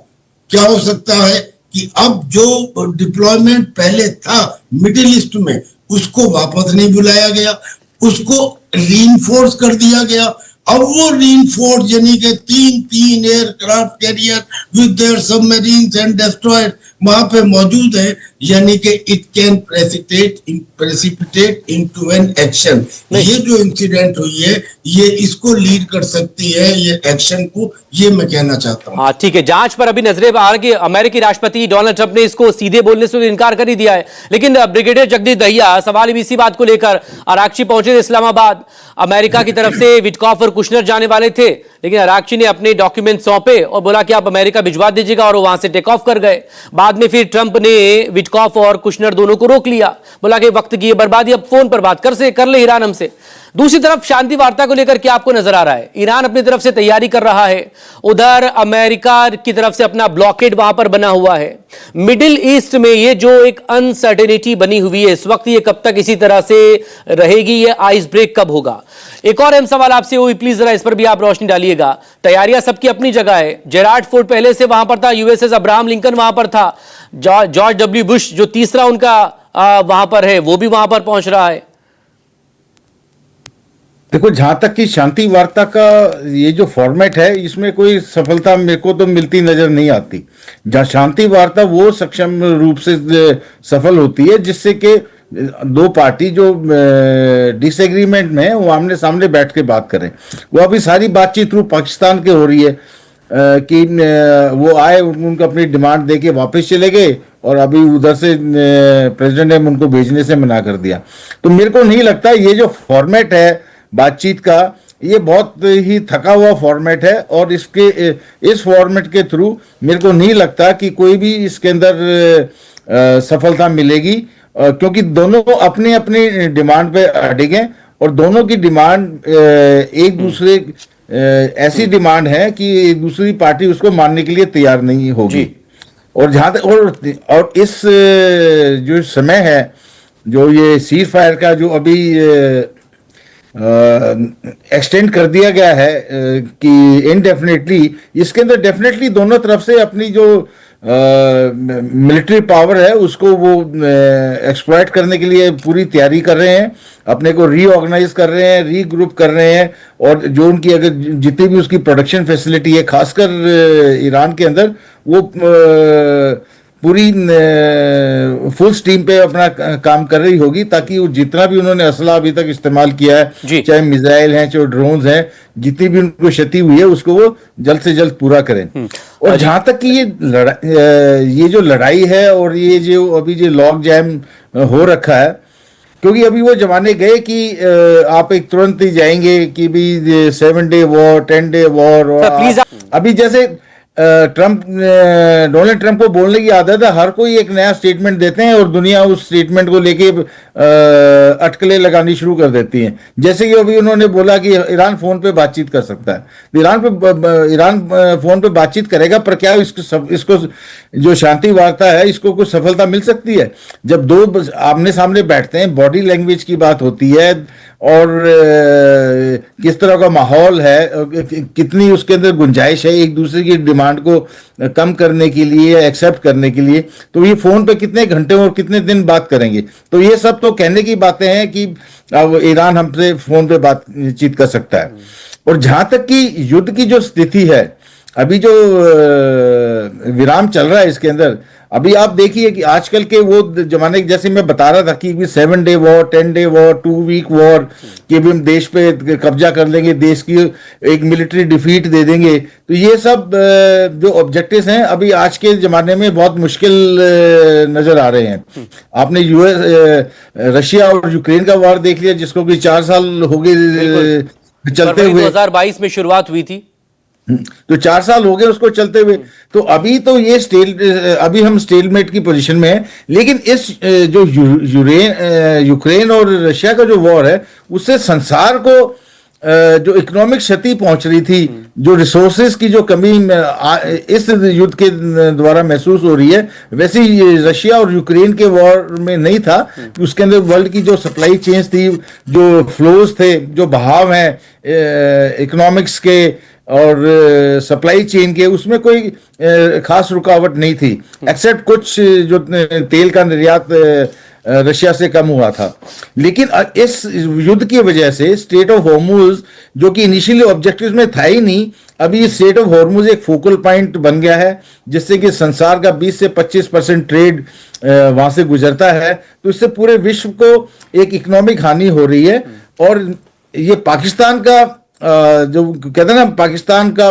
क्या हो सकता है कि अब जो डिप्लॉयमेंट पहले था मिडिल ईस्ट में, उसको वापस नहीं बुलाया गया, उसको रीइंफोर्स कर दिया गया। अब वो रीइंफोर्स यानी कि 3 aircraft carrier with their submarines and destroyer वहां पे मौजूद है, यानी कि it can precipitate into an action. ये जो इंसिडेंट हुई है ये इसको लीड कर सकती है, ये एक्शन को, ये मैं कहना चाहता हूँ। हाँ ठीक है, जांच पर अभी नजरें आ रही है। अमेरिकी राष्ट्रपति डोनाल्ड ट्रंप ने इसको सीधे बोलने से इनकार कर ही दिया है, लेकिन ब्रिगेडियर जगदीश दहिया सवाल भी इसी बात को लेकर, अरागची पहुंचे थे इस्लामाबाद, अमेरिका की तरफ से विटकॉफ और कुशनर जाने वाले थे, लेकिन अरागची ने अपने डॉक्यूमेंट सौंपे और बोला कि आप अमेरिका भिजवा दीजिएगा, और वहां से टेक ऑफ कर गए। बाद में फिर ट्रंप ने विटकॉफ और कुशनर दोनों को रोक लिया, बोला कि वक्त की बर्बादी, अब फोन पर बात कर ले ईरान हमसे। दूसरी तरफ शांति वार्ता को लेकर क्या आपको नजर आ रहा है? ईरान अपनी तरफ से तैयारी कर रहा है, उधर अमेरिका की तरफ से अपना ब्लॉकेड वहां पर बना हुआ है। मिडिल ईस्ट में ये जो एक अनसर्टेनिटी बनी हुई है इस वक्त, ये कब तक इसी तरह से रहेगी? ये आइस ब्रेक कब होगा? एक और अहम सवाल आपसे हुई, प्लीज जरा इस पर भी आप रोशनी डालिएगा। तैयारियां सबकी अपनी जगह है। जेरार्ड फोर्ड पहले से वहां पर था, यूएसएस अब्राहम लिंकन वहां पर था, जॉर्ज डब्ल्यू बुश जो तीसरा उनका वहां पर है वो भी वहां पर पहुंच रहा है। देखो, जहां तक कि शांति वार्ता का ये जो फॉर्मेट है, इसमें कोई सफलता मेरे को तो मिलती नजर नहीं आती। जहां शांति वार्ता वो सक्षम रूप से सफल होती है जिससे कि दो पार्टी जो डिसएग्रीमेंट में है वो आमने सामने बैठ के बात करें। वो अभी सारी बातचीत थ्रू पाकिस्तान के हो रही है कि वो आए, उनको अपनी डिमांड दे के वापस चले गए और अभी उधर से प्रेसिडेंट ने उनको भेजने से मना कर दिया। तो मेरे को नहीं लगता ये जो फॉर्मेट है बातचीत का, ये बहुत ही थका हुआ फॉर्मेट है और इस फॉर्मेट के थ्रू मेरे को नहीं लगता कि कोई भी इसके अंदर सफलता मिलेगी, क्योंकि दोनों अपनी अपनी डिमांड पे अड़े हैं और दोनों की डिमांड एक दूसरे ऐसी डिमांड है कि दूसरी पार्टी उसको मानने के लिए तैयार नहीं होगी। और जहां तक और इस जो समय है, जो ये सीज फायर का जो अभी एक्सटेंड कर दिया गया है कि इनडेफिनेटली, इसके अंदर डेफिनेटली दोनों तरफ से अपनी जो मिलिट्री पावर है उसको वो एक्सप्लॉइट करने के लिए पूरी तैयारी कर रहे हैं, अपने को रीऑर्गेनाइज कर रहे हैं, रीग्रुप कर रहे हैं। और जो उनकी अगर जितनी भी उसकी प्रोडक्शन फैसिलिटी है खासकर ईरान के अंदर, वो पूरी फुल स्टीम पे अपना काम कर रही होगी, ताकि वो जितना भी उन्होंने असला अभी तक इस्तेमाल किया है, चाहे मिसाइल हैं चाहे ड्रोन्स हैं, जितनी भी उनको क्षति हुई है उसको वो जल्द से जल्द पूरा करें। और जहां तक कि ये जो लड़ाई है और ये जो अभी जो लॉक जैम हो रखा है, क्योंकि अभी वो जमाने गए कि आप एक तुरंत ही जाएंगे कि भी 7 डे वॉर 10 डे वॉर। अभी जैसे डोनाल्ड ट्रंप को बोलने की आदत है, हर कोई एक नया स्टेटमेंट देते हैं और दुनिया उस स्टेटमेंट को लेके अटकलें लगानी शुरू कर देती हैं। जैसे कि अभी उन्होंने बोला कि ईरान फोन पे बातचीत कर सकता है। ईरान फोन पे बातचीत करेगा, पर क्या इसको जो शांति वार्ता है इसको कुछ सफलता मिल सकती है? जब दो आमने सामने बैठते हैं, बॉडी लैंग्वेज की बात होती है और किस तरह का माहौल है, कितनी उसके अंदर गुंजाइश है एक दूसरे की डिमांड को कम करने के लिए, एक्सेप्ट करने के लिए, तो ये फोन पे कितने घंटे और कितने दिन बात करेंगे? तो ये सब तो कहने की बातें हैं कि अब ईरान हमसे फोन पे बातचीत कर सकता है। और जहां तक कि युद्ध की जो स्थिति है, अभी जो विराम चल रहा है इसके अंदर, अभी आप देखिए कि आजकल के वो जमाने, जैसे मैं बता रहा था कि 7 day war 10 day war 2 week war कि भी हम देश पे कब्जा कर लेंगे, देश की एक मिलिट्री डिफीट दे देंगे, तो ये सब जो ऑब्जेक्टिव्स हैं अभी आज के जमाने में बहुत मुश्किल नजर आ रहे हैं। आपने रशिया और यूक्रेन का वॉर देख लिया, जिसको कि 4 साल हो गए चलते हुए, 2022 में शुरुआत हुई थी, तो 4 साल हो गए उसको चलते हुए। तो अभी तो ये अभी हम स्टेलमेट की पोजीशन में है। लेकिन इस जो यूक्रेन और रशिया का जो वॉर है, उससे संसार को जो इकोनॉमिक क्षति पहुंच रही थी, जो रिसोर्सेज की जो कमी इस युद्ध के द्वारा महसूस हो रही है, वैसे रशिया और यूक्रेन के वॉर में नहीं था। उसके अंदर वर्ल्ड की जो सप्लाई चेन्स थी, जो फ्लोज थे, जो बहाव हैं इकोनॉमिक्स के और सप्लाई चेन के, उसमें कोई खास रुकावट नहीं थी, एक्सेप्ट कुछ जो तेल का निर्यात रशिया से कम हुआ था। लेकिन इस युद्ध की वजह से स्ट्रेट ऑफ हॉर्मुज, जो कि इनिशियली ऑब्जेक्टिव्स में था ही नहीं, अभी स्ट्रेट ऑफ हॉर्मुज एक फोकल पॉइंट बन गया है, जिससे कि संसार का 20 से 25% ट्रेड वहां से गुजरता है। तो इससे पूरे विश्व को एक इकोनॉमिक हानि हो रही है। और ये पाकिस्तान का जो कहते हैं ना, पाकिस्तान का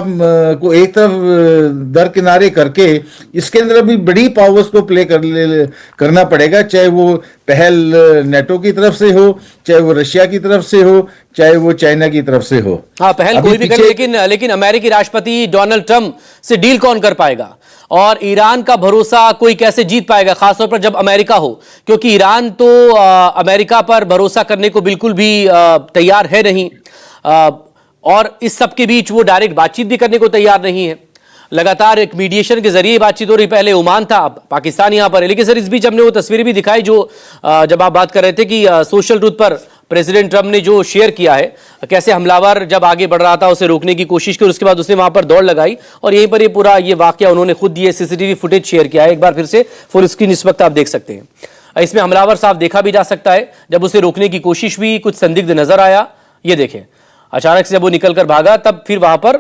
को एक तरफ दरकिनारे करके इसके अंदर अभी बड़ी पावर्स को प्ले करना पड़ेगा, चाहे वो पहल नेटो की तरफ से हो, चाहे वो रशिया की तरफ से हो, चाहे वो चाइना की तरफ से हो। हाँ, पहल कोई भी करे, लेकिन अमेरिकी राष्ट्रपति डोनाल्ड ट्रंप से डील कौन कर पाएगा? और ईरान का भरोसा कोई कैसे जीत पाएगा, खासतौर पर जब अमेरिका हो, क्योंकि ईरान तो अमेरिका पर भरोसा करने को बिल्कुल भी तैयार है नहीं, और इस सब के बीच वो डायरेक्ट बातचीत भी करने को तैयार नहीं है। लगातार एक मीडिएशन के जरिए बातचीत हो रही, पहले ओमान था, अब पाकिस्तान यहां पर है। लेकिन सर इस बीच हमने वो तस्वीरें भी दिखाई जो जब आप बात कर रहे थे कि सोशल ट्रूथ पर प्रेसिडेंट ट्रंप ने जो शेयर किया है, कैसे हमलावर जब आगे बढ़ रहा था उसे रोकने की कोशिश की, उसके बाद उसने वहां पर दौड़ लगाई, और यहीं पर ये पूरा ये वाकया उन्होंने खुद ये सीसीटीवी फुटेज शेयर किया है। एक बार फिर से फुल स्क्रीन इस वक्त आप देख सकते हैं। इसमें हमलावर साफ देखा भी जा सकता है, जब उसे रोकने की कोशिश भी कुछ संदिग्ध नजर आया। ये देखें, अचानक से जब वो निकलकर भागा तब फिर वहां पर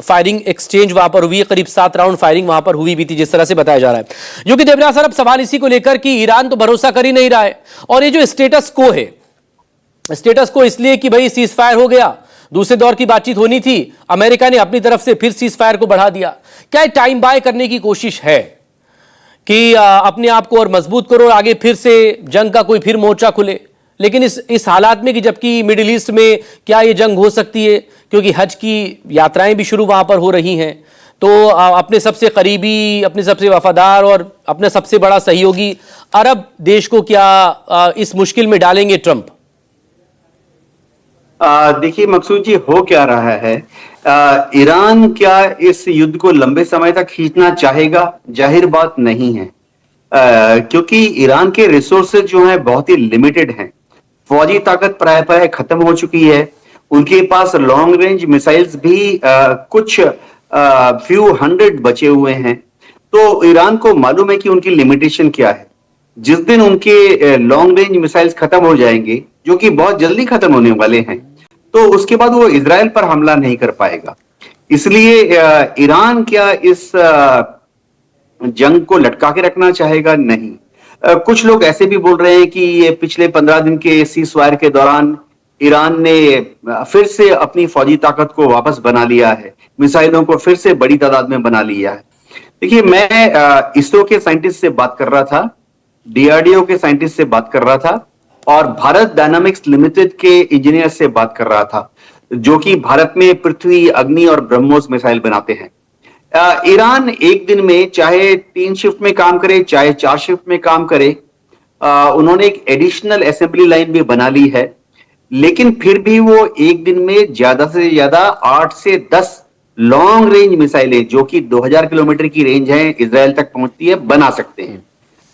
फायरिंग एक्सचेंज वहां पर हुई, करीब 7 राउंड फायरिंग वहां पर हुई भी थी, जिस तरह से बताया जा रहा है। जो कि देवराज सर, अब सवाल इसी को लेकर कि ईरान तो भरोसा कर ही नहीं रहा है, और ये जो स्टेटस को है, स्टेटस को इसलिए कि भाई सीज फायर हो गया, दूसरे दौर की बातचीत होनी थी, अमेरिका ने अपनी तरफ से फिर सीज फायर को बढ़ा दिया। क्या टाइम बाय करने की कोशिश है कि अपने आप को और मजबूत करो और आगे फिर से जंग का कोई फिर मोर्चा खुले? लेकिन इस हालात में कि जबकि मिडिल ईस्ट में क्या ये जंग हो सकती है, क्योंकि हज की यात्राएं भी शुरू वहां पर हो रही हैं, तो अपने सबसे करीबी, अपने सबसे वफादार और अपने सबसे बड़ा सहयोगी अरब देश को क्या इस मुश्किल में डालेंगे ट्रंप? देखिए मकसूद जी, हो क्या रहा है, ईरान क्या इस युद्ध को लंबे समय तक खींचना चाहेगा? जाहिर बात नहीं है, क्योंकि ईरान के रिसोर्सेज जो हैं बहुत ही लिमिटेड हैं। फौजी ताकत प्राय खत्म हो चुकी है, उनके पास लॉन्ग रेंज मिसाइल्स भी कुछ फ्यू हंड्रेड बचे हुए हैं। तो ईरान को मालूम है कि उनकी लिमिटेशन क्या है। जिस दिन उनके लॉन्ग रेंज मिसाइल्स खत्म हो जाएंगे, जो कि बहुत जल्दी खत्म होने वाले हैं, तो उसके बाद वो इजराइल पर हमला नहीं कर पाएगा। इसलिए ईरान क्या इस जंग को लटका के रखना चाहेगा? नहीं। कुछ लोग ऐसे भी बोल रहे हैं कि ये पिछले 15 दिन के सीज फायर के दौरान ईरान ने फिर से अपनी फौजी ताकत को वापस बना लिया है, मिसाइलों को फिर से बड़ी तादाद में बना लिया है। देखिए, मैं इसरो के साइंटिस्ट से बात कर रहा था, डीआरडीओ के साइंटिस्ट से बात कर रहा था, और भारत डायनामिक्स लिमिटेड के इंजीनियर से बात कर रहा था, जो कि भारत में पृथ्वी, अग्नि और ब्रह्मोस मिसाइल बनाते हैं। ईरान एक दिन में चाहे 3 शिफ्ट में काम करे, चाहे 4 शिफ्ट में काम करे, उन्होंने एक एडिशनल असेंबली लाइन भी बना ली है, लेकिन फिर भी वो एक दिन में ज्यादा से ज्यादा 8 से 10 लॉन्ग रेंज मिसाइलें, जो कि 2000 किलोमीटर की रेंज है, इजराइल तक पहुंचती है, बना सकते हैं।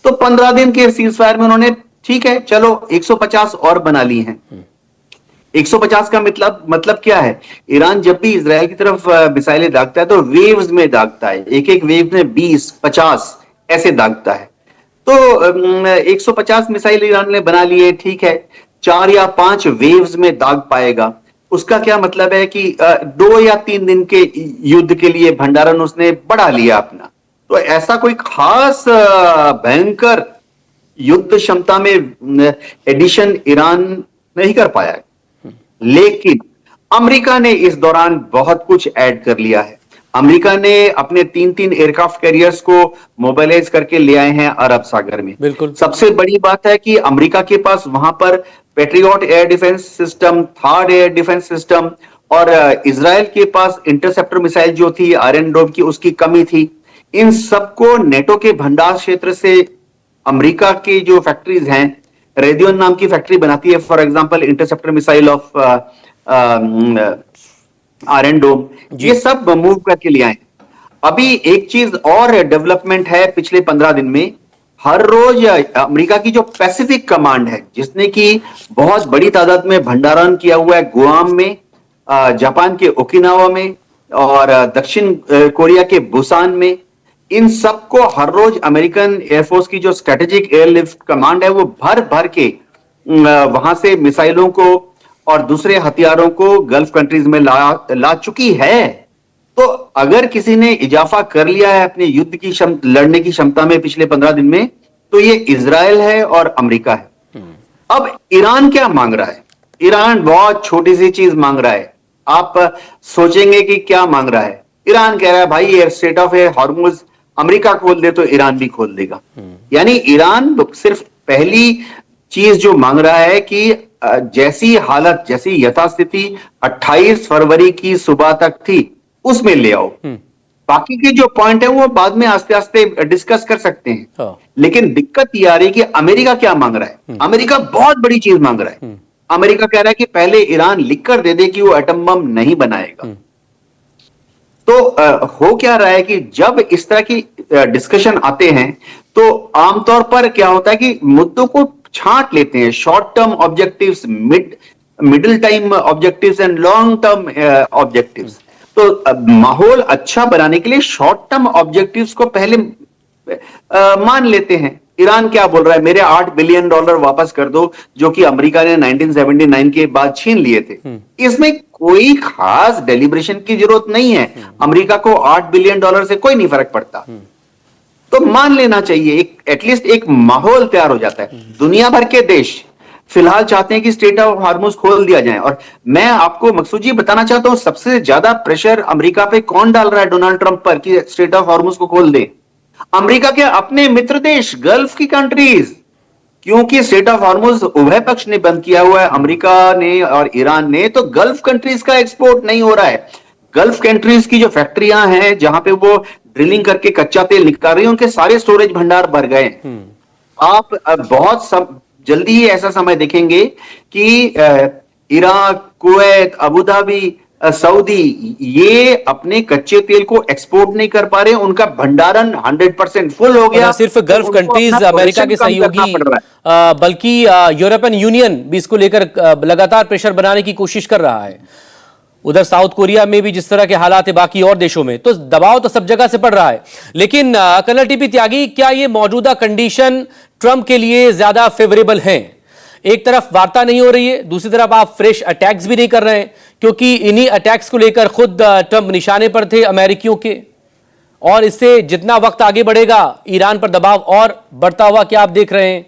तो 15 दिन के सीज फायर में उन्होंने, ठीक है चलो 150 और बना ली हैं। 150 का मतलब क्या है? ईरान जब भी इजराइल की तरफ मिसाइलें दागता है तो वेव्स में दागता है, एक एक वेव में 20-50 ऐसे दागता है। तो 150 मिसाइल ईरान ने बना लिए, ठीक है, 4 या 5 वेव्स में दाग पाएगा। उसका क्या मतलब है कि 2 या 3 दिन के युद्ध के लिए भंडारण उसने बढ़ा लिया अपना। तो ऐसा कोई खास भयंकर युद्ध क्षमता में एडिशन ईरान नहीं कर पाया, लेकिन अमेरिका ने इस दौरान बहुत कुछ ऐड कर लिया है। अमेरिका ने अपने 3-3 एयरक्राफ्ट कैरियर्स को मोबाइलाइज करके ले आए हैं अरब सागर में। बिल्कुल। सबसे बड़ी बात है कि अमेरिका के पास वहां पर patriot air defence system, third air defence system, और इजराइल के पास इंटरसेप्टर मिसाइल जो थी आयरन डोम की, उसकी कमी थी। इन सबको नेटो के भंडार क्षेत्र से अमेरिका की जो फैक्ट्रीज हैं, रेडियन नाम की फैक्ट्री बनाती है for example interceptor missile of Iron Dome, ये सब मूव करके ले आए। अभी एक चीज और डेवलपमेंट है पिछले 15 दिन में, हर रोज अमेरिका की जो पैसिफिक कमांड है, जिसने की बहुत बड़ी तादाद में भंडारण किया हुआ है गुआम में, जापान के ओकिनावा में और दक्षिण कोरिया के बुसान में, इन सबको हर रोज अमेरिकन एयरफोर्स की जो स्ट्रेटेजिक एयरलिफ्ट कमांड है वो भर भर के वहां से मिसाइलों को और दूसरे हथियारों को गल्फ कंट्रीज में ला चुकी है। तो अगर किसी ने इजाफा कर लिया है अपने युद्ध की लड़ने की क्षमता में पिछले 15 दिन में, तो ये इजराइल है और अमेरिका है। अब ईरान क्या मांग रहा है? ईरान बहुत छोटी सी चीज मांग रहा है। आप सोचेंगे कि क्या मांग रहा है? ईरान कह रहा है भाई air straight of Hormuz America खोल दे तो ईरान भी खोल देगा। यानी ईरान सिर्फ पहली चीज जो मांग रहा है कि जैसी हालत, जैसी यथास्थिति 28 फरवरी की सुबह तक थी उसमें ले आओ। बाकी के जो पॉइंट है वो बाद में आस्ते आस्ते डिस्कस कर सकते हैं। हाँ। लेकिन दिक्कत ये आ रही है कि अमेरिका क्या मांग रहा है। अमेरिका बहुत बड़ी चीज मांग रहा है। अमेरिका कह रहा है कि पहले ईरान लिखकर दे दे कि वो एटम बम नहीं बनाएगा। तो हो क्या रहा है कि जब इस तरह की डिस्कशन आते हैं तो आमतौर पर क्या होता है कि मुद्दों को छांट लेते हैं, short term objectives, middle time objectives and long term objectives. तो माहौल अच्छा बनाने के लिए शॉर्ट टर्म ऑब्जेक्टिव्स को पहले मान लेते हैं। ईरान क्या बोल रहा है, मेरे $8 बिलियन वापस कर दो जो कि अमेरिका ने 1979 के बाद छीन लिए थे। इसमें कोई खास डेलिब्रेशन की जरूरत नहीं है। अमेरिका को $8 बिलियन से कोई नहीं फर्क पड़ता। तो मान लेना चाहिए, एक एटलीस्ट एक माहौल तैयार हो जाता है। दुनिया भर के देश फिलहाल चाहते हैं कि स्ट्रेट ऑफ हार्मुज खोल दिया जाए। और मैं आपको मकसूद जी बताना चाहता हूं, सबसे ज्यादा प्रेशर अमेरिका पे कौन डाल रहा है डोनाल्ड ट्रंप पर कि स्ट्रेट ऑफ हार्मुज को खोल दे? अमेरिका के अपने मित्र देश, गल्फ की कंट्रीज। क्योंकि स्ट्रेट ऑफ हार्मुज उभय पक्ष ने बंद किया हुआ है, अमेरिका ने और ईरान ने, तो गल्फ कंट्रीज का एक्सपोर्ट नहीं हो रहा है। गल्फ कंट्रीज की जो फैक्ट्रियां हैं जहां पे वो ड्रिलिंग करके कच्चा तेल निकाल रही है, उनके सारे स्टोरेज भंडार भर गए। आप बहुत जल्दी ही ऐसा समय देखेंगे कि Iraq, Kuwait, Abu Dhabi, Saudi ये अपने कच्चे तेल को एक्सपोर्ट नहीं कर पा रहे, उनका भंडारण 100% फुल हो गया। सिर्फ गल्फ कंट्रीज अमेरिका के सहयोगी बल्कि यूरोपियन यूनियन भी इसको लेकर लगातार प्रेशर बनाने की कोशिश कर रहा है। उधर साउथ कोरिया में भी जिस तरह के हालात है, बाकी और देशों में, तो दबाव तो सब जगह से पड़ रहा है। लेकिन कर्नल टीपी त्यागी, क्या ये मौजूदा कंडीशन ट्रंप के लिए ज्यादा फेवरेबल हैं? एक तरफ वार्ता नहीं हो रही है, दूसरी तरफ आप फ्रेश अटैक्स भी नहीं कर रहे हैं, क्योंकि इन्हीं अटैक्स को लेकर खुद ट्रंप निशाने पर थे अमेरिकियों के। और इससे जितना वक्त आगे बढ़ेगा ईरान पर दबाव और बढ़ता हुआ क्या आप देख रहे हैं?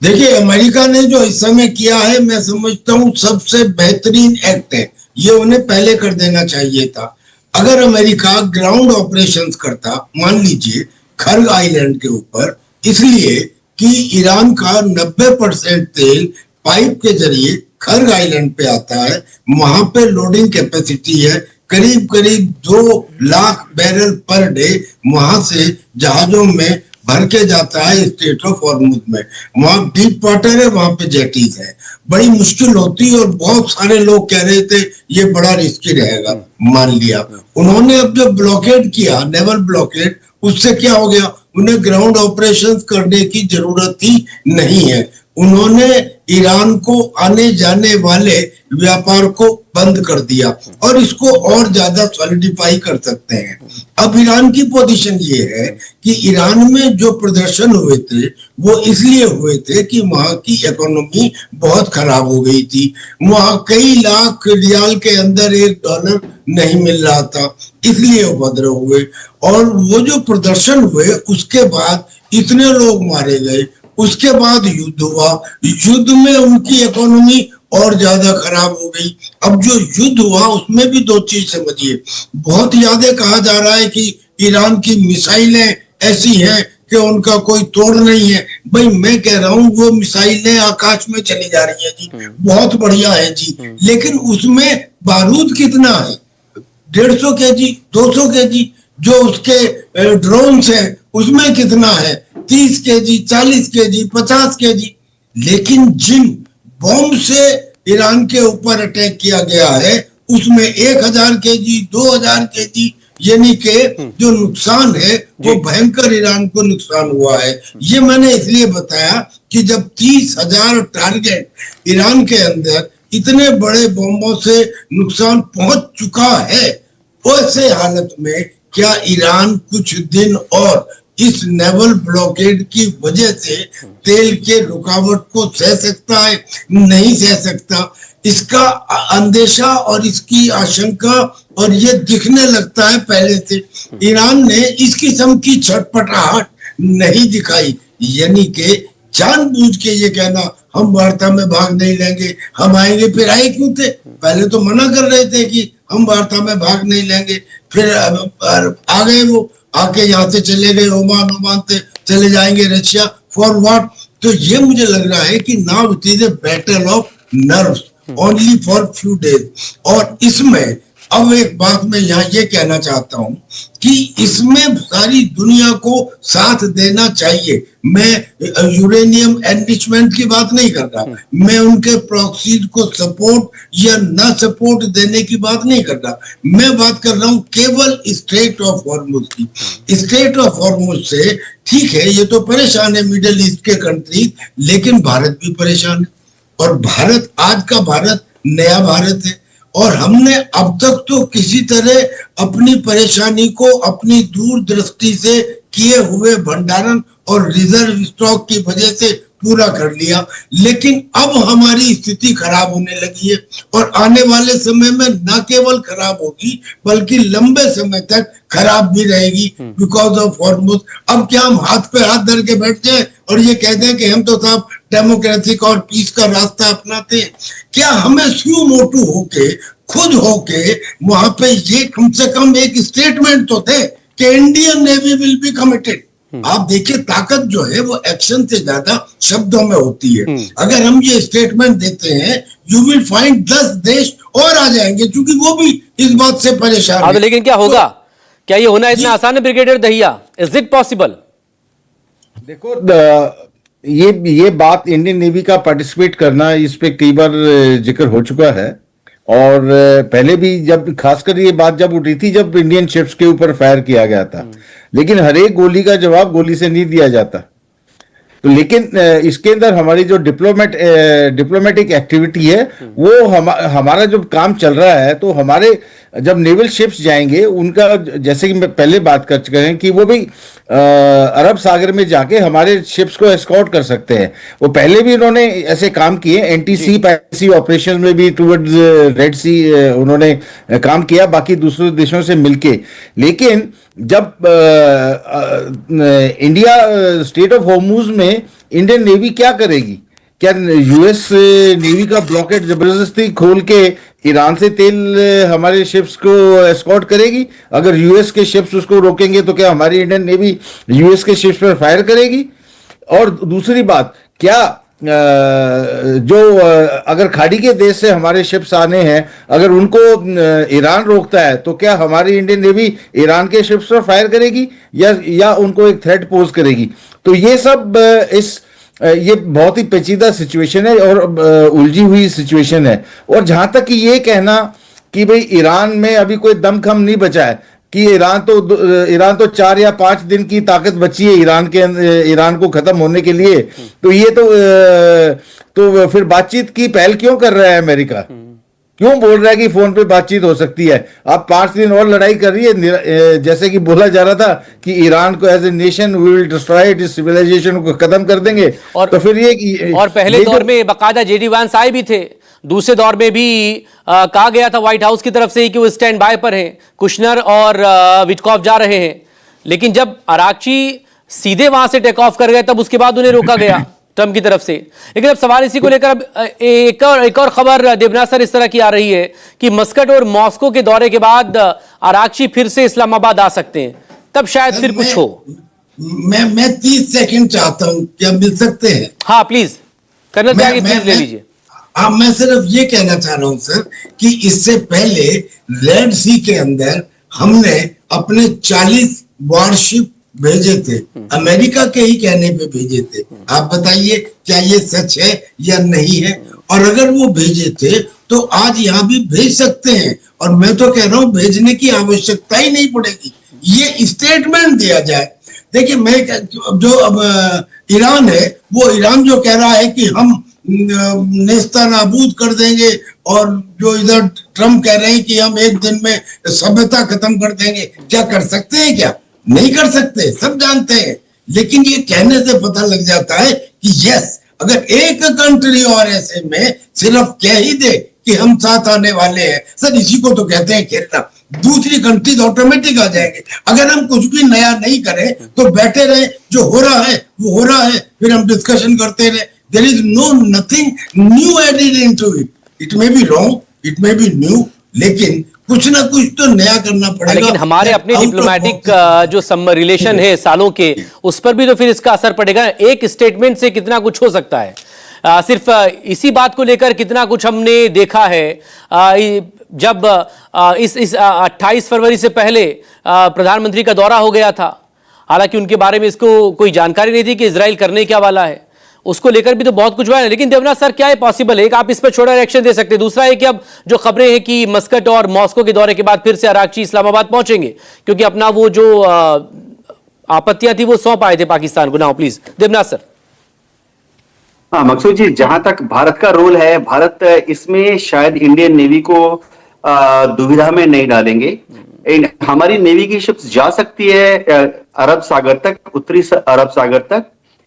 देखिए, अमेरिका ने जो इस समय किया है, मैं समझता हूं सबसे बेहतरीन एक्ट है। ये उन्हें पहले कर देना चाहिए था। अगर अमेरिका ग्राउंड ऑपरेशंस करता, मान लीजिए खर्ग आइलैंड के ऊपर, इसलिए कि ईरान का 90% तेल पाइप के जरिए खर्ग आइलैंड पे आता है। वहां पे लोडिंग कैपेसिटी है करीब करीब 2 लाख बैरल पर डे। वहां से जहाजों में भर के जाता है स्ट्रेट ऑफ हॉर्मुज में। वहां डीप वाटर है, वहां पे जेटीज है। बड़ी मुश्किल होती है और बहुत सारे लोग कह रहे थे ये बड़ा रिस्की रहेगा, मान लिया। उन्होंने अब जो ब्लॉकेड किया, नेवल ब्लॉकेड, उससे क्या हो गया, उन्हें ग्राउंड ऑपरेशंस करने की जरूरत ही नहीं है। उन्होंने ईरान को आने जाने वाले व्यापार को बंद कर दिया और इसको और ज्यादा सॉलिडिफाई कर सकते हैं। अब ईरान की पोजीशन ये है कि ईरान में जो प्रदर्शन हुए थे वो इसलिए हुए थे कि वहां की इकोनॉमी बहुत खराब हो गई थी। वहां कई लाख रियाल के अंदर $1 नहीं मिल रहा था, इसलिए उपद्रव हुए। और वो जो प्रदर्शन हुए उसके बाद इतने लोग मारे गए, उसके बाद युद्ध हुआ। युद्ध में उनकी इकोनॉमी और ज्यादा खराब हो गई। अब जो युद्ध हुआ उसमें भी 2 चीज समझिए। बहुत ज्यादा कहा जा रहा है कि ईरान की मिसाइलें ऐसी हैं कि उनका कोई तोड़ नहीं है। भाई मैं कह रहा हूँ वो मिसाइलें आकाश में चली जा रही है जी, बहुत बढ़िया है जी, लेकिन उसमें बारूद कितना है? 150 kg, 200 kg। जो उसके ड्रोन्स हैं उसमें कितना है? 30 kg, 40 kg, 50 kg। लेकिन जिन बॉम्ब से ईरान के ऊपर अटैक किया गया है उसमें 1000 kg, 2000 kg, यानी कि जो नुकसान है वो भयंकर ईरान को नुकसान हुआ है। ये मैंने इसलिए बताया कि जब 30,000 टारगेट ईरान के अंदर इतने बड़े बॉम्बों से नुकसान पहुंच चुका है, वैसे हालत में क्या ईरान कुछ दिन और इस नेवल ब्लॉकेड की वजह से तेल के रुकावट को सह सकता है? नहीं सह सकता। इसका अंदेशा और इसकी आशंका और ये दिखने लगता है पहले से। ईरान ने इस किस्म की छटपटाहट नहीं दिखाई, यानी कि जानबूझ के ये कहना हम वार्ता में भाग नहीं लेंगे, हम आएंगे। फिर आए क्यों थे? पहले तो मना कर रहे थे कि हम वार्ता में भाग नहीं लेंगे, फिर आ गए। वो आके यहाँ से चले गए, ओमान से चले जाएंगे रशिया, फॉर व्हाट? तो ये मुझे लग रहा है कि now it is a battle of nerves only for few days. और इसमें अब एक बात मैं यहाँ ये कहना चाहता हूँ कि इसमें सारी दुनिया को साथ देना चाहिए। मैं यूरेनियम एनरिचमेंट की बात नहीं कर रहा, मैं उनके प्रॉक्सी को सपोर्ट या ना सपोर्ट देने की बात नहीं कर रहा, मैं बात कर रहा हूँ केवल स्ट्रेट ऑफ हॉर्मुज की। स्ट्रेट ऑफ हॉर्मुज से ठीक है, ये तो परेशान है मिडिल ईस्ट के कंट्री, लेकिन भारत भी परेशान है। और भारत, आज का भारत नया भारत है, और हमने अब तक तो किसी तरह अपनी परेशानी को अपनी दूरदृष्टि से किए हुए भंडारण और रिजर्व स्टॉक की वजह से पूरा कर लिया, लेकिन अब हमारी स्थिति खराब होने लगी है और आने वाले समय में न केवल खराब होगी बल्कि लंबे समय तक खराब भी रहेगी बिकॉज ऑफ हॉर्मुज। अब क्या हम हाथ पे हाथ धर के बैठ जाए और ये कह दें कि हम तो साहब डेमोक्रेटिक और पीस का रास्ता अपनाते हैं? क्या हमें स्यू मोटू होके खुद होके वहां पे ये कम से कम एक स्टेटमेंट तो थे कि Indian navy will be committed. आप देखिए, ताकत जो है वो एक्शन से ज्यादा शब्दों में होती है। अगर हम ये स्टेटमेंट देते हैं, यू विल फाइंड 10 देश और आ जाएंगे, क्योंकि वो भी इस बात से परेशान है। लेकिन क्या होगा? क्या ये होना इतना आसान है brigadier Dahiya? Is it possible? देखो, ये बात इंडियन नेवी का पार्टिसिपेट करना, इस पे कई बार जिक्र हो चुका है, और पहले भी जब खासकर ये बात जब उठी थी जब इंडियन शिप्स के ऊपर फायर किया गया था, लेकिन हर एक गोली का जवाब गोली से नहीं दिया जाता। तो लेकिन इसके अंदर हमारी जो डिप्लोमेटिक एक्टिविटी है, वो हमारा जो काम चल रहा है, तो हमारे जब नेवल शिप्स जाएंगे उनका, जैसे कि मैं पहले बात कर चुके हैं कि वो भी अरब सागर में जाके हमारे शिप्स को एस्कॉर्ट कर सकते हैं। वो पहले भी उन्होंने ऐसे काम किए, एंटी-सी पायरेसी ऑपरेशन में भी टुवर्ड्स रेड सी उन्होंने काम किया बाकी दूसरे देशों से मिलके। लेकिन जब इंडिया स्टेट ऑफ हॉर्मुज में इंडियन नेवी क्या करेगी? क्या यूएस नेवी का ब्लॉकेट जबरदस्ती खोल के ईरान से तेल हमारे शिप्स को एस्कॉर्ट करेगी? अगर यूएस के शिप्स उसको रोकेंगे तो क्या हमारी इंडियन नेवी यूएस के शिप्स पर फायर करेगी? और दूसरी बात, क्या अगर खाड़ी के देश से हमारे शिप्स आने हैं, अगर उनको ईरान रोकता है तो क्या हमारी इंडियन नेवी ईरान के शिप्स पर फायर करेगी या उनको एक थ्रेट पोज करेगी? तो ये सब ये बहुत ही पेचीदा सिचुएशन है और उलझी हुई सिचुएशन है। और जहां तक कि ये कहना कि भाई ईरान में अभी कोई दमखम नहीं बचा है, कि ईरान तो 4 या 5 दिन की ताकत बची है ईरान को खत्म होने के लिए, तो ये तो फिर बातचीत की पहल क्यों कर रहा है अमेरिका? क्यों बोल रहा है कि फोन पे बातचीत हो सकती है? आप 5 दिन और लड़ाई कर रही है, जैसे कि बोला जा रहा था कि ईरान को as a nation we will destroy it, civilization को खत्म कर देंगे। तो फिर और पहले दौर में बाकायदा जेडी वांस आए भी थे, दूसरे दौर में भी कहा गया था व्हाइट हाउस की तरफ से कि वो स्टैंड बाय पर हैं, कुशनर और विटकॉफ जा रहे हैं। लेकिन जब अराक्ची सीधे वहां से टेक ऑफ कर गए तब उसके बाद उन्हें रोका गया ट्रंप की तरफ से। लेकिन अब सवाल इसी को लेकर अब एक और खबर देवनाथ सर इस तरह की आ रही है कि मस्कट और मॉस्को के दौरे के बाद अराक्ची फिर से इस्लामाबाद आ सकते हैं, तब शायद फिर कुछ हो। मैं 30 सेकंड चाहता हूं, क्या मिल सकते हैं? हाँ प्लीज कर्नल त्यागी, प्लीज ले लीजिए। हाँ, मैं सिर्फ ये कहना चाह रहा हूं सर कि इससे पहले रेड सी के अंदर हमने अपने 40 वॉरशिप भेजे थे, अमेरिका के ही कहने पे भेजे थे। आप बताइए क्या ये सच है या नहीं है? और अगर वो भेजे थे तो आज यहाँ भी भेज सकते हैं, और मैं तो कह रहा हूँ भेजने की आवश्यकता ही नहीं पड़ेगी, ये स्टेटमेंट दिया जाए। देखिए, मैं जो अब ईरान है, वो ईरान जो कह रहा है कि हम नेस्तनाबूद कर देंगे, और जो इधर ट्रम्प कह रहे हैं कि हम एक दिन में सभ्यता खत्म कर देंगे, क्या कर सकते हैं? क्या नहीं कर सकते, सब जानते हैं। लेकिन ये कहने से पता लग जाता है कि यस, अगर एक कंट्री और ऐसे में सिर्फ कह ही दे कि हम साथ आने वाले हैं, सर इसी को तो कहते हैं खेलना, दूसरी कंट्रीज ऑटोमेटिक आ जाएंगे। अगर हम कुछ भी नया नहीं करें तो बैठे रहे, जो हो रहा है वो हो रहा है, फिर हम डिस्कशन करते रहे। There is nothing new added into it. It may be wrong, it may be new, लेकिन कुछ ना कुछ तो नया करना पड़ेगा। लेकिन हमारे अपने डिप्लोमेटिक जो रिलेशन है सालों के, उस पर भी तो फिर इसका असर पड़ेगा। एक स्टेटमेंट से कितना कुछ हो सकता है। सिर्फ इसी बात को लेकर कितना कुछ हमने देखा है। जब इस 28 फरवरी से पहले प्रधानमंत्री का दौरा हो गया था, हालांकि उनके बारे में इसको कोई जानकारी नहीं थी कि इजराइल करने क्या वाला है, उसको लेकर भी तो बहुत कुछ हुआ है। लेकिन देवनाथ सर, क्या है पॉसिबल है? एक आप इस पर छोटा रिएक्शन दे सकते हैं, दूसरा है कि अब जो खबरें हैं कि मस्कट और मॉस्को के दौरे के बाद फिर से अरागची इस्लामाबाद पहुंचेंगे, क्योंकि अपना वो जो आपत्तियां थी वो सौंप आए थे पाकिस्तान को। Now please Devnath sir. हाँ मकसूद जी, जहां तक भारत का रोल है, भारत इसमें शायद इंडियन नेवी को दुविधा में नहीं डालेंगे। हमारी नेवी की शिप्स जा सकती है अरब सागर तक, उत्तरी अरब सागर तक।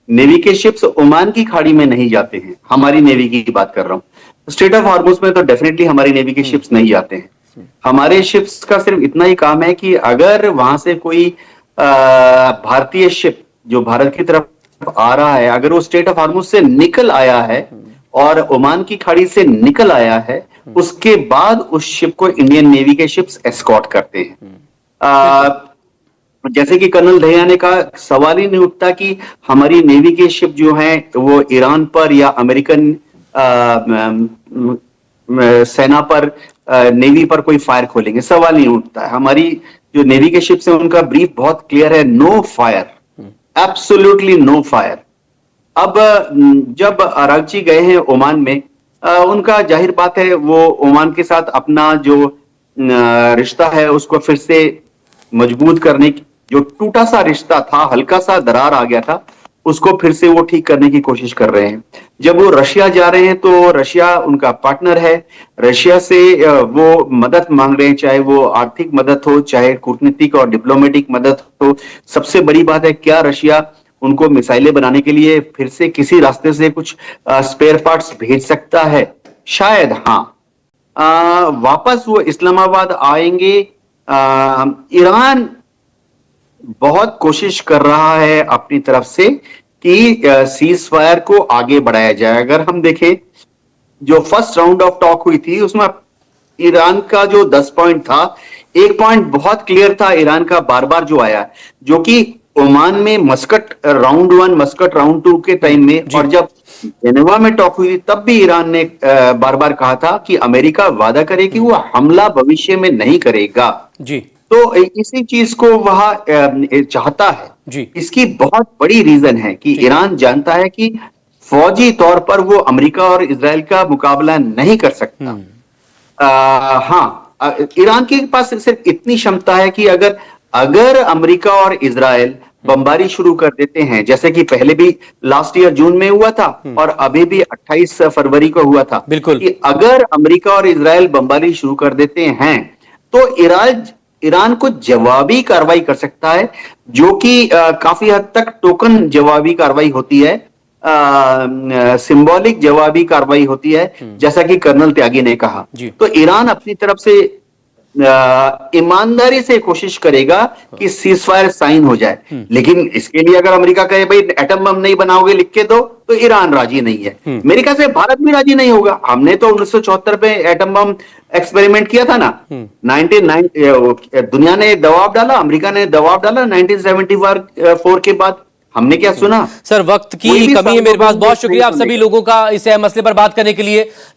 नेवी के शिप्स ओमान की खाड़ी में नहीं जाते हैं, हमारी नेवी की बात कर रहा हूं। स्ट्रेट ऑफ हॉर्मुज में तो डेफिनेटली हमारी नेवी के शिप्स नहीं जाते हैं। हमारे शिप्स का सिर्फ इतना ही काम है कि अगर वहां से कोई भारतीय शिप जो भारत की तरफ आ रहा है, अगर वो स्ट्रेट ऑफ हॉर्मुज से निकल आया है और ओमान की खाड़ी से निकल आया है, उसके बाद उस शिप को इंडियन नेवी के शिप्स एस्कॉर्ट करते हैं। जैसे कि कर्नल दहिया ने कहा, सवाल ही नहीं उठता कि हमारी नेवी के शिप जो हैं वो ईरान पर या अमेरिकन सेना पर, नेवी पर कोई फायर खोलेंगे, सवाल नहीं उठता है। हमारी जो नेवी के शिप्स हैं उनका ब्रीफ बहुत क्लियर है, no fire, absolutely no fire. अब जब अरागची गए हैं ओमान में, उनका जाहिर बात है वो ओमान के साथ अपना जो रिश्ता है उसको फिर से मजबूत करने की, जो टूटा सा रिश्ता था, हल्का सा दरार आ गया था, उसको फिर से वो ठीक करने की कोशिश कर रहे हैं। जब वो रशिया जा रहे हैं तो रशिया उनका पार्टनर है, रशिया से वो मदद मांग रहे हैं, चाहे वो आर्थिक मदद हो, चाहे कूटनीतिक और डिप्लोमेटिक मदद हो। सबसे बड़ी बात है, क्या रशिया उनको मिसाइलें बनाने के लिए फिर से किसी रास्ते से कुछ स्पेयर पार्ट्स भेज सकता है? शायद हाँ। वापस वो इस्लामाबाद आएंगे। ईरान बहुत कोशिश कर रहा है अपनी तरफ से कि सीज फायर को आगे बढ़ाया जाए। अगर हम देखें जो फर्स्ट राउंड ऑफ टॉक हुई थी उसमें ईरान का जो 10 पॉइंट था, एक पॉइंट बहुत क्लियर था ईरान का बार बार जो आया, जो कि ओमान में मस्कट राउंड 1, मस्कट राउंड 2 के टाइम में, और जब जेनेवा में टॉक हुई तब भी ईरान ने बार बार कहा था कि अमेरिका वादा करे कि वो हमला भविष्य में नहीं करेगा जी। तो इसी चीज को वह चाहता है जी। इसकी इसकी बहुत बड़ी रीजन है कि ईरान जानता है कि फौजी तौर पर वो अमेरिका और इजराइल का मुकाबला नहीं कर सकता। हाँ, ईरान के पास सिर्फ इतनी क्षमता है कि अगर अमेरिका और इजराइल बमबारी शुरू कर देते हैं, जैसे कि पहले भी लास्ट ईयर जून में हुआ था और अभी भी 28 फरवरी को हुआ था, बिल्कुल, कि अगर अमेरिका और इजराइल बमबारी शुरू कर देते हैं तो ईरान को जवाबी कार्रवाई कर सकता है, जो कि काफी हद तक टोकन जवाबी कार्रवाई होती है, सिंबॉलिक जवाबी कार्रवाई होती है, जैसा कि कर्नल त्यागी ने कहा। तो ईरान अपनी तरफ से ईमानदारी से कोशिश करेगा कि सीज फायर साइन हो जाए, लेकिन इसके लिए अगर अमेरिका कहे भाई एटम बम नहीं बनाओगे, लिख के दो, तो ईरान राजी नहीं है। मेरे ख्याल से भारत भी राजी नहीं होगा। हमने तो 1974 में एटम बम एक्सपेरिमेंट किया था ना, 19 दुनिया ने दबाव डाला, अमेरिका ने दबाव डाला 1974 के बाद, हमने क्या सुना? सर वक्त की कमी है मेरे पास, बहुत शुक्रिया आप सभी लोगों का इस मसले पर बात करने के लिए।